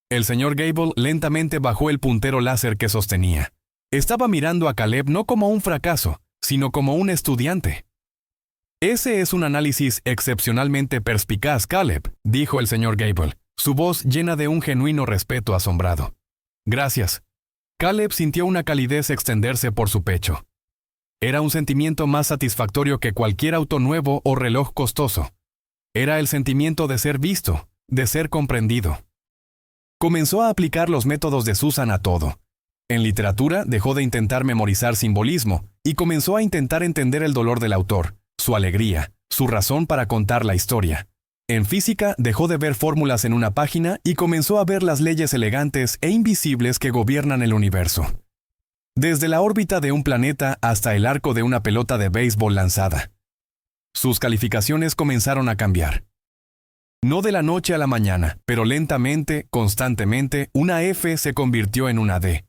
Speaker 1: El señor Gable lentamente bajó el puntero láser que sostenía. Estaba mirando a Caleb no como un fracaso, sino como un estudiante. Ese es un análisis excepcionalmente perspicaz, Caleb, dijo el señor Gable, su voz llena de un genuino respeto asombrado. Gracias. Caleb sintió una calidez extenderse por su pecho. Era un sentimiento más satisfactorio que cualquier auto nuevo o reloj costoso. Era el sentimiento de ser visto, de ser comprendido. Comenzó a aplicar los métodos de Susan a todo. En literatura dejó de intentar memorizar simbolismo y comenzó a intentar entender el dolor del autor, su alegría, su razón para contar la historia. En física dejó de ver fórmulas en una página y comenzó a ver las leyes elegantes e invisibles que gobiernan el universo. Desde la órbita de un planeta hasta el arco de una pelota de béisbol lanzada. Sus calificaciones comenzaron a cambiar. No de la noche a la mañana, pero lentamente, constantemente, una F se convirtió en una D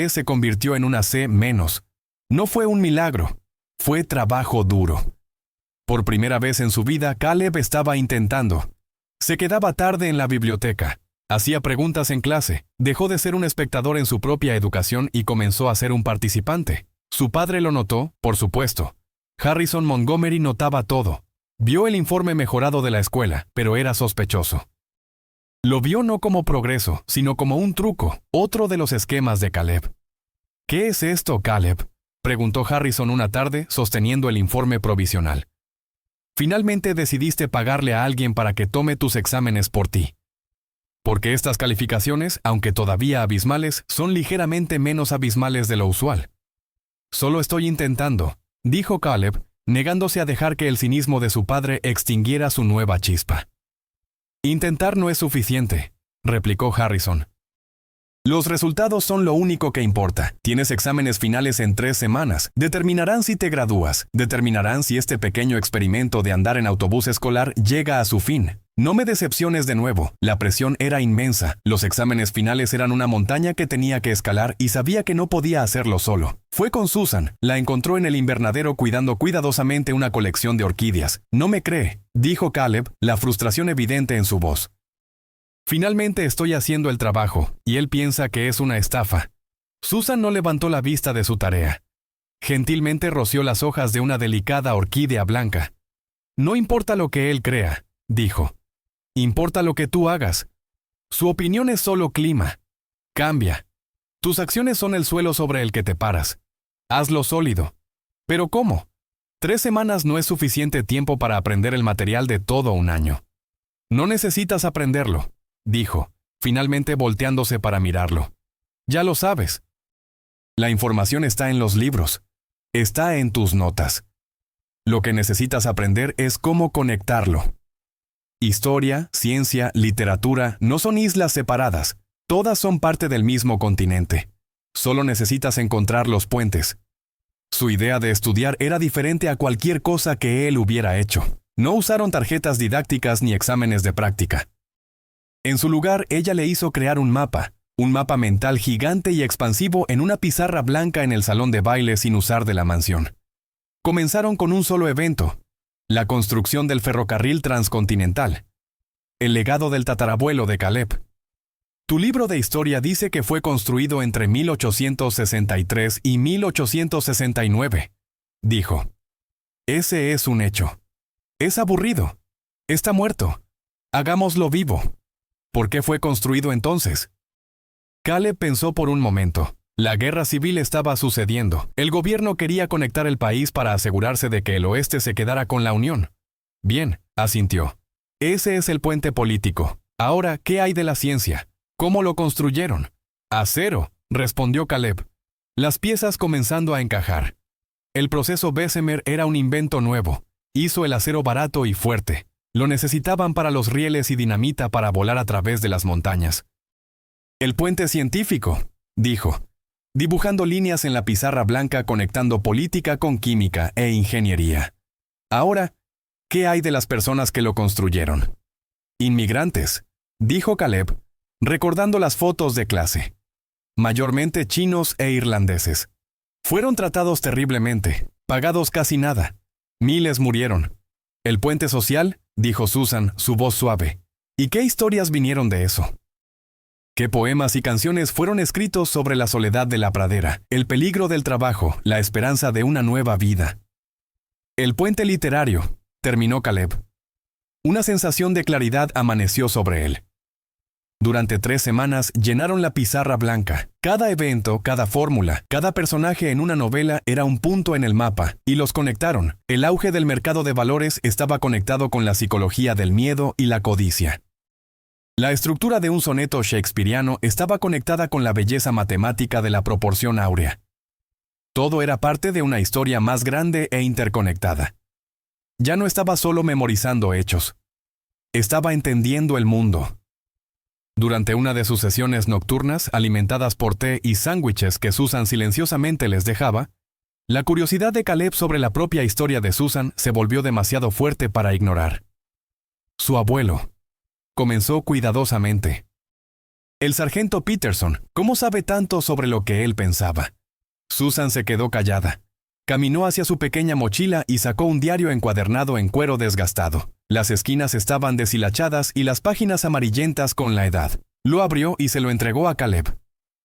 Speaker 1: se convirtió en una C menos. No fue un milagro, fue trabajo duro. Por primera vez en su vida, Caleb estaba intentando. Se quedaba tarde en la biblioteca, hacía preguntas en clase, dejó de ser un espectador en su propia educación y comenzó a ser un participante. Su padre lo notó, por supuesto. Harrison Montgomery notaba todo. Vio el informe mejorado de la escuela, pero era sospechoso. Lo vio no como progreso, sino como un truco, otro de los esquemas de Caleb. ¿Qué es esto, Caleb?, preguntó Harrison una tarde, sosteniendo el informe provisional. Finalmente decidiste pagarle a alguien para que tome tus exámenes por ti. Porque estas calificaciones, aunque todavía abismales, son ligeramente menos abismales de lo usual. Solo estoy intentando, dijo Caleb, negándose a dejar que el cinismo de su padre extinguiera su nueva chispa. Intentar no es suficiente, replicó Harrison. Los resultados son lo único que importa. Tienes exámenes finales en 3 semanas. Determinarán si te gradúas. Determinarán si este pequeño experimento de andar en autobús escolar llega a su fin. No me decepciones de nuevo. La presión era inmensa. Los exámenes finales eran una montaña que tenía que escalar y sabía que no podía hacerlo solo. Fue con Susan. La encontró en el invernadero cuidando cuidadosamente una colección de orquídeas. No me cree, dijo Caleb, la frustración evidente en su voz. Finalmente estoy haciendo el trabajo, y él piensa que es una estafa. Susan no levantó la vista de su tarea. Gentilmente roció las hojas de una delicada orquídea blanca. No importa lo que él crea, dijo. Importa lo que tú hagas. Su opinión es solo clima. Cambia. Tus acciones son el suelo sobre el que te paras. Hazlo sólido. ¿Pero cómo? 3 semanas no es suficiente tiempo para aprender el material de todo un año. No necesitas aprenderlo, dijo, finalmente volteándose para mirarlo. Ya lo sabes. La información está en los libros. Está en tus notas. Lo que necesitas aprender es cómo conectarlo. Historia, ciencia, literatura no son islas separadas. Todas son parte del mismo continente. Solo necesitas encontrar los puentes. Su idea de estudiar era diferente a cualquier cosa que él hubiera hecho. No usaron tarjetas didácticas ni exámenes de práctica. En su lugar, ella le hizo crear un mapa mental gigante y expansivo en una pizarra blanca en el salón de baile sin usar de la mansión. Comenzaron con un solo evento: la construcción del ferrocarril transcontinental. El legado del tatarabuelo de Caleb. Tu libro de historia dice que fue construido entre 1863 y 1869, dijo. Ese es un hecho. Es aburrido. Está muerto. Hagámoslo vivo. ¿Por qué fue construido entonces? Caleb pensó por un momento. La guerra civil estaba sucediendo. El gobierno quería conectar el país para asegurarse de que el oeste se quedara con la Unión. Bien, asintió. Ese es el puente político. Ahora, ¿qué hay de la ciencia? ¿Cómo lo construyeron? Acero, respondió Caleb. Las piezas comenzando a encajar. El proceso Bessemer era un invento nuevo. Hizo el acero barato y fuerte. Lo necesitaban para los rieles y dinamita para volar a través de las montañas. El puente científico, dijo, dibujando líneas en la pizarra blanca conectando política con química e ingeniería. Ahora, ¿qué hay de las personas que lo construyeron? Inmigrantes, dijo Caleb, recordando las fotos de clase. Mayormente chinos e irlandeses. Fueron tratados terriblemente, pagados casi nada. Miles murieron. El puente social, dijo Susan, su voz suave. ¿Y qué historias vinieron de eso? ¿Qué poemas y canciones fueron escritos sobre la soledad de la pradera, el peligro del trabajo, la esperanza de una nueva vida? El puente literario, terminó Caleb. Una sensación de claridad amaneció sobre él. Durante 3 semanas llenaron la pizarra blanca. Cada evento, cada fórmula, cada personaje en una novela era un punto en el mapa, y los conectaron. El auge del mercado de valores estaba conectado con la psicología del miedo y la codicia. La estructura de un soneto shakespeariano estaba conectada con la belleza matemática de la proporción áurea. Todo era parte de una historia más grande e interconectada. Ya no estaba solo memorizando hechos. Estaba entendiendo el mundo. Durante una de sus sesiones nocturnas, alimentadas por té y sándwiches que Susan silenciosamente les dejaba, la curiosidad de Caleb sobre la propia historia de Susan se volvió demasiado fuerte para ignorar. Su abuelo. Comenzó cuidadosamente. El sargento Peterson, ¿cómo sabe tanto sobre lo que él pensaba? Susan se quedó callada. Caminó hacia su pequeña mochila y sacó un diario encuadernado en cuero desgastado. Las esquinas estaban deshilachadas y las páginas amarillentas con la edad. Lo abrió y se lo entregó a Caleb.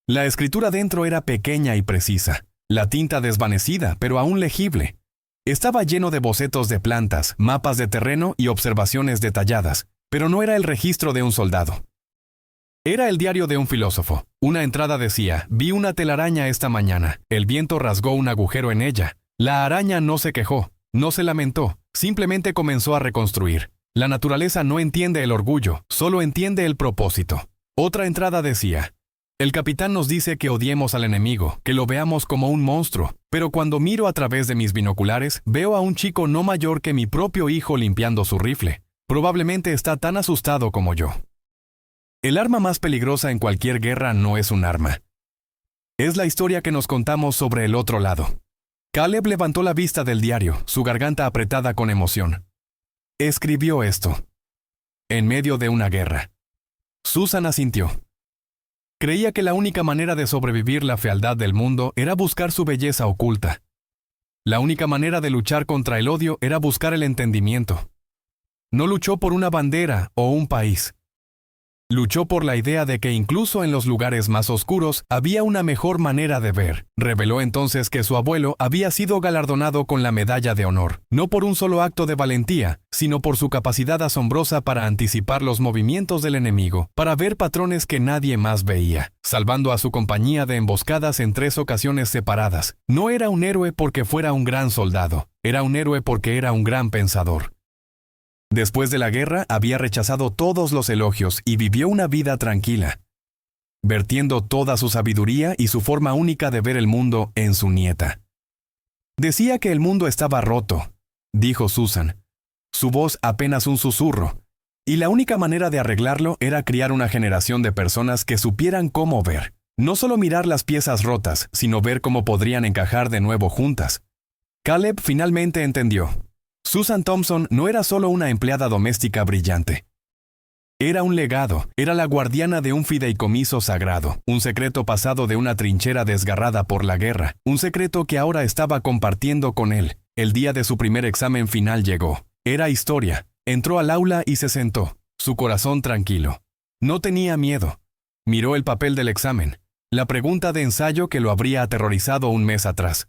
Speaker 1: La escritura dentro era pequeña y precisa. La tinta desvanecida, pero aún legible. Estaba lleno de bocetos de plantas, mapas de terreno y observaciones detalladas, pero no era el registro de un soldado. Era el diario de un filósofo. Una entrada decía: vi una telaraña esta mañana. El viento rasgó un agujero en ella. La araña no se quejó, no se lamentó, simplemente comenzó a reconstruir. La naturaleza no entiende el orgullo, solo entiende el propósito. Otra entrada decía: el capitán nos dice que odiemos al enemigo, que lo veamos como un monstruo, pero cuando miro a través de mis binoculares, veo a un chico no mayor que mi propio hijo limpiando su rifle. Probablemente está tan asustado como yo. El arma más peligrosa en cualquier guerra no es un arma. Es la historia que nos contamos sobre el otro lado. Caleb levantó la vista del diario, su garganta apretada con emoción. Escribió esto. En medio de una guerra. Susan asintió. Creía que la única manera de sobrevivir la fealdad del mundo era buscar su belleza oculta. La única manera de luchar contra el odio era buscar el entendimiento. No luchó por una bandera o un país. Luchó por la idea de que incluso en los lugares más oscuros había una mejor manera de ver. Reveló entonces que su abuelo había sido galardonado con la Medalla de Honor, no por un solo acto de valentía, sino por su capacidad asombrosa para anticipar los movimientos del enemigo, para ver patrones que nadie más veía, salvando a su compañía de emboscadas en 3 ocasiones separadas. No era un héroe porque fuera un gran soldado, era un héroe porque era un gran pensador. Después de la guerra había rechazado todos los elogios y vivió una vida tranquila, vertiendo toda su sabiduría y su forma única de ver el mundo en su nieta. Decía que el mundo estaba roto, dijo Susan, su voz apenas un susurro, y la única manera de arreglarlo era criar una generación de personas que supieran cómo ver. No solo mirar las piezas rotas, sino ver cómo podrían encajar de nuevo juntas. Caleb finalmente entendió. Susan Thompson no era solo una empleada doméstica brillante. Era un legado, era la guardiana de un fideicomiso sagrado, un secreto pasado de una trinchera desgarrada por la guerra, un secreto que ahora estaba compartiendo con él. El día de su primer examen final llegó. Era historia. Entró al aula y se sentó, su corazón tranquilo. No tenía miedo. Miró el papel del examen, la pregunta de ensayo que lo habría aterrorizado un mes atrás.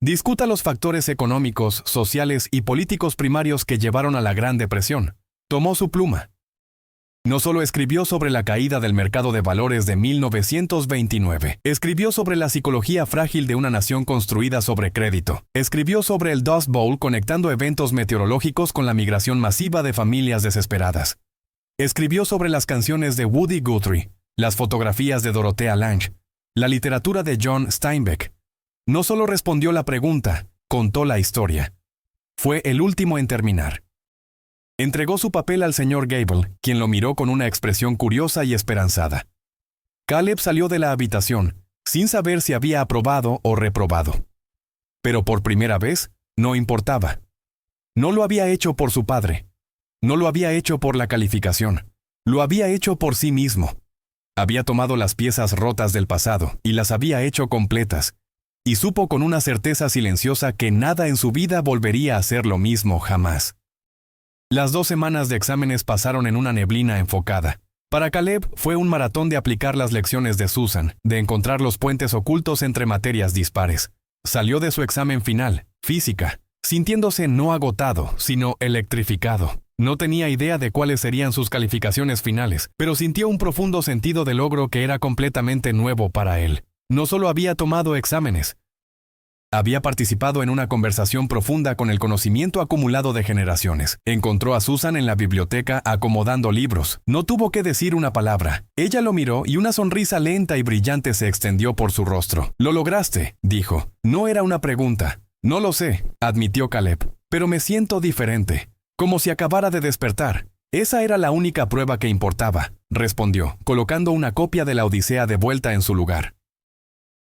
Speaker 1: Discuta los factores económicos, sociales y políticos primarios que llevaron a la Gran Depresión. Tomó su pluma. No solo escribió sobre la caída del mercado de valores de 1929, escribió sobre la psicología frágil de una nación construida sobre crédito. Escribió sobre el Dust Bowl conectando eventos meteorológicos con la migración masiva de familias desesperadas. Escribió sobre las canciones de Woody Guthrie, las fotografías de Dorothea Lange, la literatura de John Steinbeck. No solo respondió la pregunta, contó la historia. Fue el último en terminar. Entregó su papel al señor Gable, quien lo miró con una expresión curiosa y esperanzada. Caleb salió de la habitación, sin saber si había aprobado o reprobado. Pero por primera vez, no importaba. No lo había hecho por su padre. No lo había hecho por la calificación. Lo había hecho por sí mismo. Había tomado las piezas rotas del pasado y las había hecho completas. Y supo con una certeza silenciosa que nada en su vida volvería a ser lo mismo jamás. Las 2 semanas de exámenes pasaron en una neblina enfocada. Para Caleb fue un maratón de aplicar las lecciones de Susan, de encontrar los puentes ocultos entre materias dispares. Salió de su examen final, física, sintiéndose no agotado, sino electrificado. No tenía idea de cuáles serían sus calificaciones finales, pero sintió un profundo sentido de logro que era completamente nuevo para él. No solo había tomado exámenes, había participado en una conversación profunda con el conocimiento acumulado de generaciones. Encontró a Susan en la biblioteca acomodando libros. No tuvo que decir una palabra. Ella lo miró y una sonrisa lenta y brillante se extendió por su rostro. «Lo lograste», dijo. No era una pregunta. «No lo sé», admitió Caleb. «Pero me siento diferente, como si acabara de despertar». «Esa era la única prueba que importaba», respondió, colocando una copia de la Odisea de vuelta en su lugar.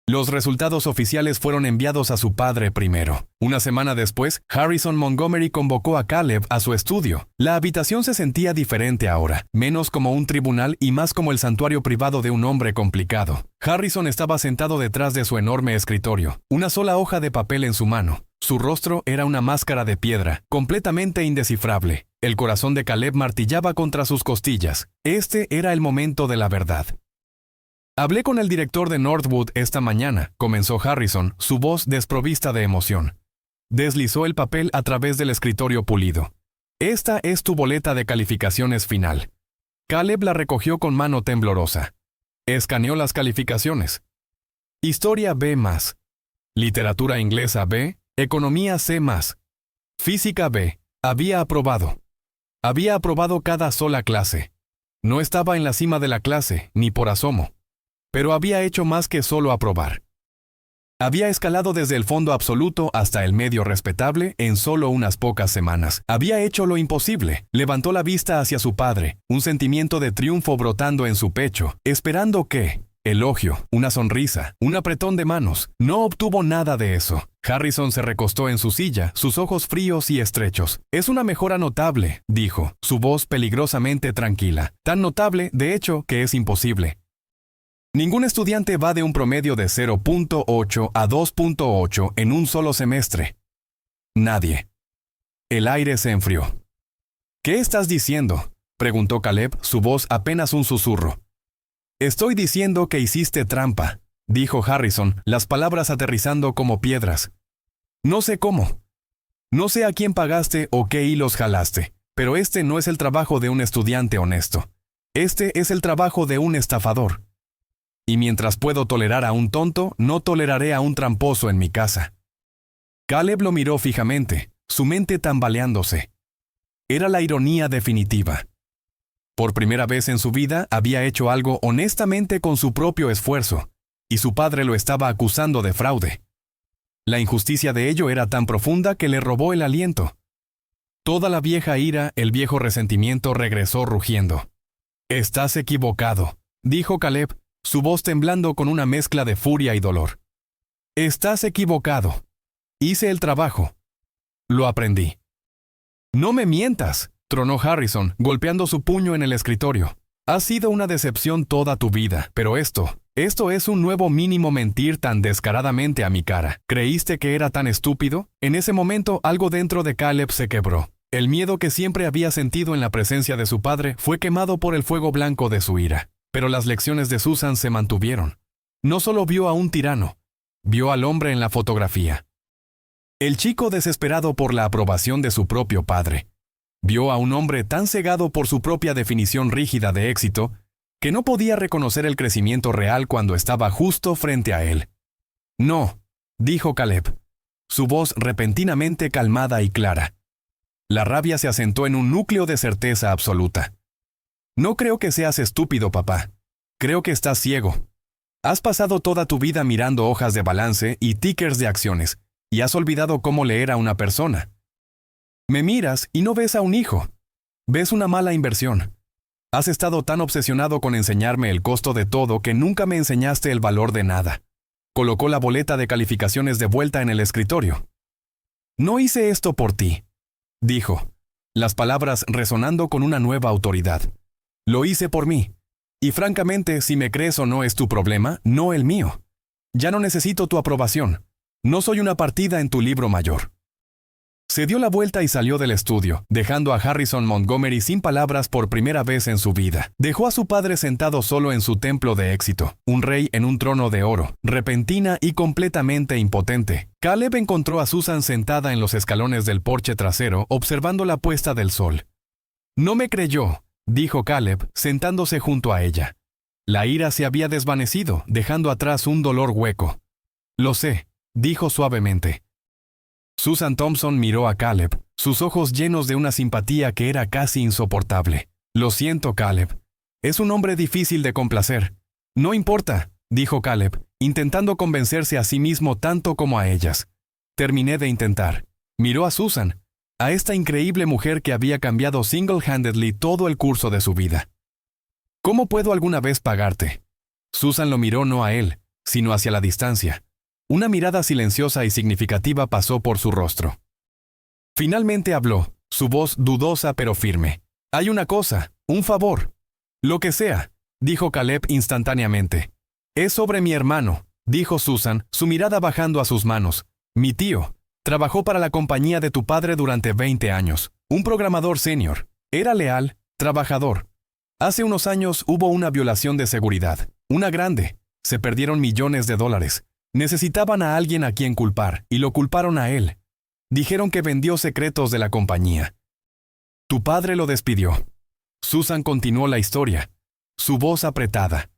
Speaker 1: Los resultados oficiales fueron enviados a su padre primero. Una semana después, Harrison Montgomery convocó a Caleb a su estudio. La habitación se sentía diferente ahora, menos como un tribunal y más como el santuario privado de un hombre complicado. Harrison estaba sentado detrás de su enorme escritorio, una sola hoja de papel en su mano. Su rostro era una máscara de piedra, completamente indescifrable. El corazón de Caleb martillaba contra sus costillas. Este era el momento de la verdad. «Hablé con el director de Northwood esta mañana», comenzó Harrison, su voz desprovista de emoción. Deslizó el papel a través del escritorio pulido. «Esta es tu boleta de calificaciones final». Caleb la recogió con mano temblorosa. Escaneó las calificaciones. Historia B+, literatura inglesa B, economía C+, física B. Había aprobado. Había aprobado cada sola clase. No estaba en la cima de la clase, ni por asomo. Pero había hecho más que solo aprobar. Había escalado desde el fondo absoluto hasta el medio respetable en solo unas pocas semanas. Había hecho lo imposible. Levantó la vista hacia su padre, un sentimiento de triunfo brotando en su pecho, esperando que, elogio, una sonrisa, un apretón de manos. No obtuvo nada de eso. Harrison se recostó en su silla, sus ojos fríos y estrechos. «Es una mejora notable», dijo, su voz peligrosamente tranquila. «Tan notable, de hecho, que es imposible». Ningún estudiante va de un promedio de 0.8 a 2.8 en un solo semestre. Nadie. El aire se enfrió. «¿Qué estás diciendo?», preguntó Caleb, su voz apenas un susurro. «Estoy diciendo que hiciste trampa», dijo Harrison, las palabras aterrizando como piedras. «No sé cómo. No sé a quién pagaste o qué hilos jalaste, pero este no es el trabajo de un estudiante honesto. Este es el trabajo de un estafador. Y mientras puedo tolerar a un tonto, no toleraré a un tramposo en mi casa». Caleb lo miró fijamente, su mente tambaleándose. Era la ironía definitiva. Por primera vez en su vida había hecho algo honestamente con su propio esfuerzo, y su padre lo estaba acusando de fraude. La injusticia de ello era tan profunda que le robó el aliento. Toda la vieja ira, el viejo resentimiento regresó rugiendo. «Estás equivocado», dijo Caleb, su voz temblando con una mezcla de furia y dolor. Estás equivocado. Hice el trabajo. Lo aprendí. No me mientas, tronó Harrison, golpeando su puño en el escritorio. Ha sido una decepción toda tu vida, pero esto es un nuevo mínimo mentir tan descaradamente a mi cara. ¿Creíste que era tan estúpido? En ese momento algo dentro de Caleb se quebró. El miedo que siempre había sentido en la presencia de su padre fue quemado por el fuego blanco de su ira. Pero las lecciones de Susan se mantuvieron. No solo vio a un tirano, vio al hombre en la fotografía. El chico desesperado por la aprobación de su propio padre. Vio a un hombre tan cegado por su propia definición rígida de éxito que no podía reconocer el crecimiento real cuando estaba justo frente a él. No, dijo Caleb, su voz repentinamente calmada y clara. La rabia se asentó en un núcleo de certeza absoluta. No creo que seas estúpido, papá. Creo que estás ciego. Has pasado toda tu vida mirando hojas de balance y tickers de acciones, y has olvidado cómo leer a una persona. Me miras y no ves a un hijo. Ves una mala inversión. Has estado tan obsesionado con enseñarme el costo de todo que nunca me enseñaste el valor de nada. Colocó la boleta de calificaciones de vuelta en el escritorio. No hice esto por ti, dijo, las palabras resonando con una nueva autoridad. Lo hice por mí. Y francamente, si me crees o no es tu problema, no el mío. Ya no necesito tu aprobación. No soy una partida en tu libro mayor. Se dio la vuelta y salió del estudio, dejando a Harrison Montgomery sin palabras por primera vez en su vida. Dejó a su padre sentado solo en su templo de éxito, un rey en un trono de oro, repentina y completamente impotente. Caleb encontró a Susan sentada en los escalones del porche trasero, observando la puesta del sol. No me creyó, dijo Caleb, sentándose junto a ella. La ira se había desvanecido, dejando atrás un dolor hueco. Lo sé, dijo suavemente. Susan Thompson miró a Caleb, sus ojos llenos de una simpatía que era casi insoportable. Lo siento, Caleb. Es un hombre difícil de complacer. No importa, dijo Caleb, intentando convencerse a sí mismo tanto como a ellas. Terminé de intentar. Miró a Susan, a esta increíble mujer que había cambiado single-handedly todo el curso de su vida. ¿Cómo puedo alguna vez pagarte? Susan lo miró no a él, sino hacia la distancia. Una mirada silenciosa y significativa pasó por su rostro. Finalmente habló, su voz dudosa pero firme. Hay una cosa, un favor. Lo que sea, dijo Caleb instantáneamente. Es sobre mi hermano, dijo Susan, su mirada bajando a sus manos. Mi tío. Trabajó para la compañía de tu padre durante 20 años. Un programador senior. Era leal, trabajador. Hace unos años hubo una violación de seguridad. Una grande. Se perdieron millones de dólares. Necesitaban a alguien a quien culpar, y lo culparon a él. Dijeron que vendió secretos de la compañía. Tu padre lo despidió. Susan continuó la historia, su voz apretada.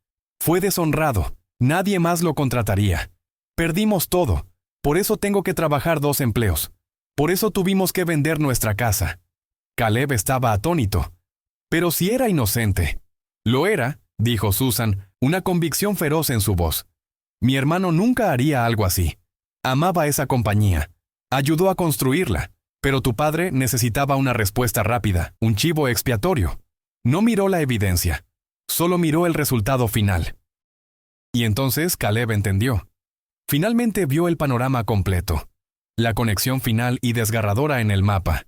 Speaker 1: Fue deshonrado. Nadie más lo contrataría. Perdimos todo. Por eso tengo que trabajar 2 empleos. Por eso tuvimos que vender nuestra casa. Caleb estaba atónito. Pero si era inocente. Lo era, dijo Susan, una convicción feroz en su voz. Mi hermano nunca haría algo así. Amaba esa compañía. Ayudó a construirla. Pero tu padre necesitaba una respuesta rápida, un chivo expiatorio. No miró la evidencia. Solo miró el resultado final. Y entonces Caleb entendió. Finalmente vio el panorama completo. La conexión final y desgarradora en el mapa.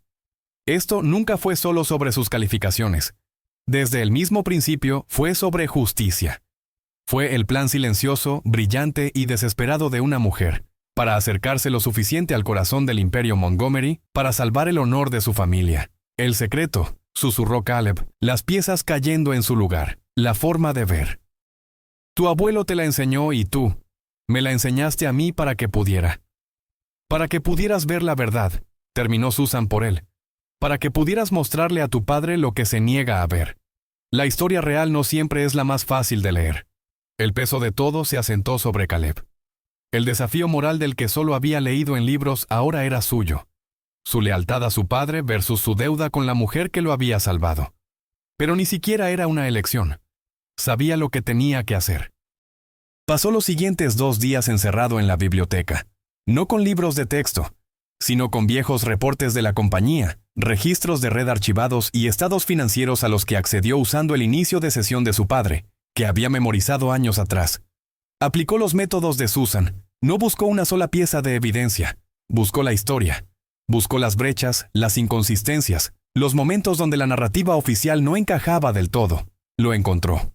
Speaker 1: Esto nunca fue solo sobre sus calificaciones. Desde el mismo principio fue sobre justicia. Fue el plan silencioso, brillante y desesperado de una mujer, para acercarse lo suficiente al corazón del imperio Montgomery para salvar el honor de su familia. El secreto, susurró Caleb, las piezas cayendo en su lugar, la forma de ver. Tu abuelo te la enseñó y tú, me la enseñaste a mí para que pudiera. Para que pudieras ver la verdad, terminó Susan por él. Para que pudieras mostrarle a tu padre lo que se niega a ver. La historia real no siempre es la más fácil de leer. El peso de todo se asentó sobre Caleb. El desafío moral del que solo había leído en libros ahora era suyo. Su lealtad a su padre versus su deuda con la mujer que lo había salvado. Pero ni siquiera era una elección. Sabía lo que tenía que hacer. Pasó los siguientes 2 días encerrado en la biblioteca, no con libros de texto, sino con viejos reportes de la compañía, registros de red archivados y estados financieros a los que accedió usando el inicio de sesión de su padre, que había memorizado años atrás. Aplicó los métodos de Susan. No buscó una sola pieza de evidencia. Buscó la historia. Buscó las brechas, las inconsistencias, los momentos donde la narrativa oficial no encajaba del todo. Lo encontró.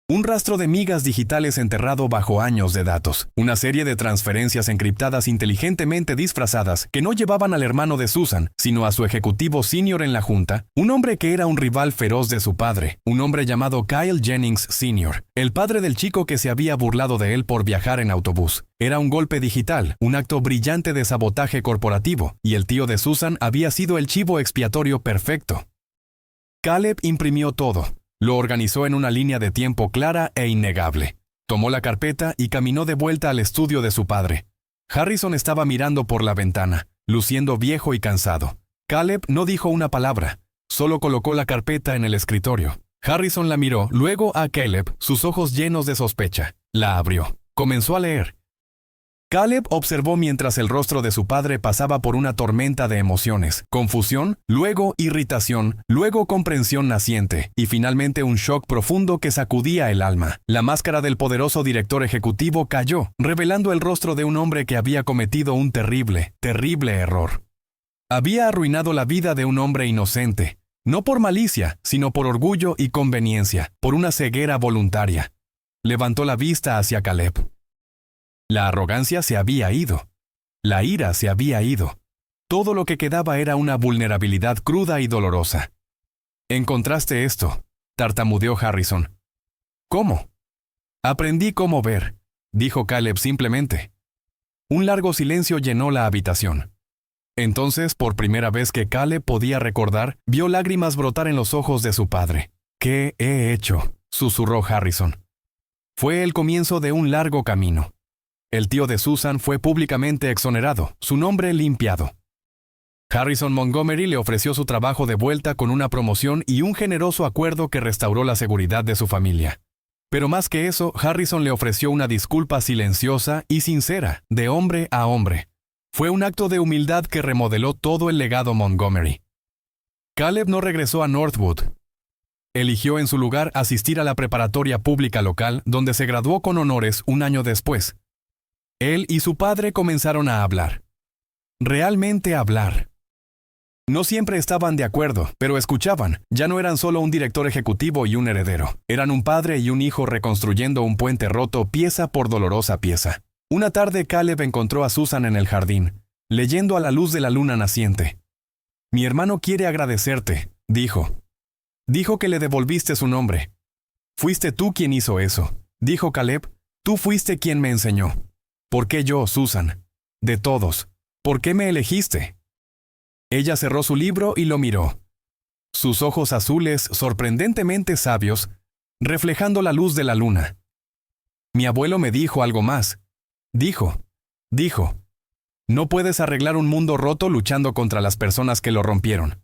Speaker 1: Un rastro de migas digitales enterrado bajo años de datos. Una serie de transferencias encriptadas inteligentemente disfrazadas que no llevaban al hermano de Susan, sino a su ejecutivo senior en la junta, un hombre que era un rival feroz de su padre, un hombre llamado Kyle Jennings Sr., el padre del chico que se había burlado de él por viajar en autobús. Era un golpe digital, un acto brillante de sabotaje corporativo, y el tío de Susan había sido el chivo expiatorio perfecto. Caleb imprimió todo. Lo organizó en una línea de tiempo clara e innegable. Tomó la carpeta y caminó de vuelta al estudio de su padre. Harrison estaba mirando por la ventana, luciendo viejo y cansado. Caleb no dijo una palabra, solo colocó la carpeta en el escritorio. Harrison la miró, luego a Caleb, sus ojos llenos de sospecha. La abrió. Comenzó a leer. Caleb observó mientras el rostro de su padre pasaba por una tormenta de emociones, confusión, luego irritación, luego comprensión naciente, y finalmente un shock profundo que sacudía el alma. La máscara del poderoso director ejecutivo cayó, revelando el rostro de un hombre que había cometido un terrible, terrible error. Había arruinado la vida de un hombre inocente, no por malicia, sino por orgullo y conveniencia, por una ceguera voluntaria. Levantó la vista hacia Caleb. La arrogancia se había ido. La ira se había ido. Todo lo que quedaba era una vulnerabilidad cruda y dolorosa. «¿Encontraste esto?», tartamudeó Harrison. «¿Cómo?». «Aprendí cómo ver», dijo Caleb simplemente. Un largo silencio llenó la habitación. Entonces, por primera vez que Caleb podía recordar, vio lágrimas brotar en los ojos de su padre. «¿Qué he hecho?», susurró Harrison. Fue el comienzo de un largo camino. El tío de Susan fue públicamente exonerado, su nombre limpiado. Harrison Montgomery le ofreció su trabajo de vuelta con una promoción y un generoso acuerdo que restauró la seguridad de su familia. Pero más que eso, Harrison le ofreció una disculpa silenciosa y sincera, de hombre a hombre. Fue un acto de humildad que remodeló todo el legado Montgomery. Caleb no regresó a Northwood. Eligió en su lugar asistir a la preparatoria pública local, donde se graduó con honores un año después. Él y su padre comenzaron a hablar. Realmente hablar. No siempre estaban de acuerdo, pero escuchaban. Ya no eran solo un director ejecutivo y un heredero. Eran un padre y un hijo reconstruyendo un puente roto pieza por dolorosa pieza. Una tarde Caleb encontró a Susan en el jardín, leyendo a la luz de la luna naciente. «Mi hermano quiere agradecerte», dijo. «Dijo que le devolviste su nombre». «Fuiste tú quien hizo eso», dijo Caleb. «Tú fuiste quien me enseñó». «¿Por qué yo, Susan? De todos. ¿Por qué me elegiste?» Ella cerró su libro y lo miró. Sus ojos azules, sorprendentemente sabios, reflejando la luz de la luna. «Mi abuelo me dijo algo más». Dijo. «No puedes arreglar un mundo roto luchando contra las personas que lo rompieron.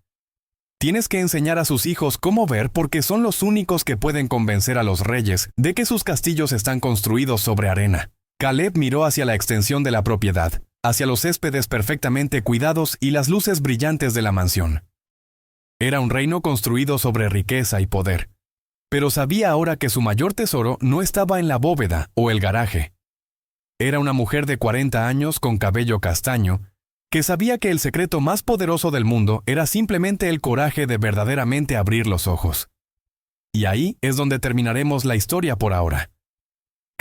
Speaker 1: Tienes que enseñar a sus hijos cómo ver porque son los únicos que pueden convencer a los reyes de que sus castillos están construidos sobre arena». Caleb miró hacia la extensión de la propiedad, hacia los céspedes perfectamente cuidados y las luces brillantes de la mansión. Era un reino construido sobre riqueza y poder, pero sabía ahora que su mayor tesoro no estaba en la bóveda o el garaje. Era una mujer de 40 años con cabello castaño, que sabía que el secreto más poderoso del mundo era simplemente el coraje de verdaderamente abrir los ojos. Y ahí es donde terminaremos la historia por ahora.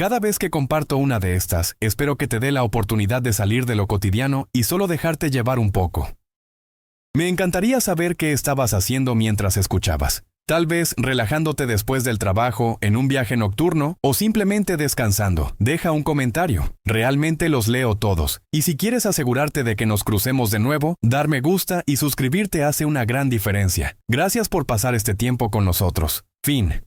Speaker 1: Cada vez que comparto una de estas, espero que te dé la oportunidad de salir de lo cotidiano y solo dejarte llevar un poco. Me encantaría saber qué estabas haciendo mientras escuchabas. Tal vez relajándote después del trabajo, en un viaje nocturno o simplemente descansando. Deja un comentario. Realmente los leo todos. Y si quieres asegurarte de que nos crucemos de nuevo, dar me gusta y suscribirte hace una gran diferencia. Gracias por pasar este tiempo con nosotros. Fin.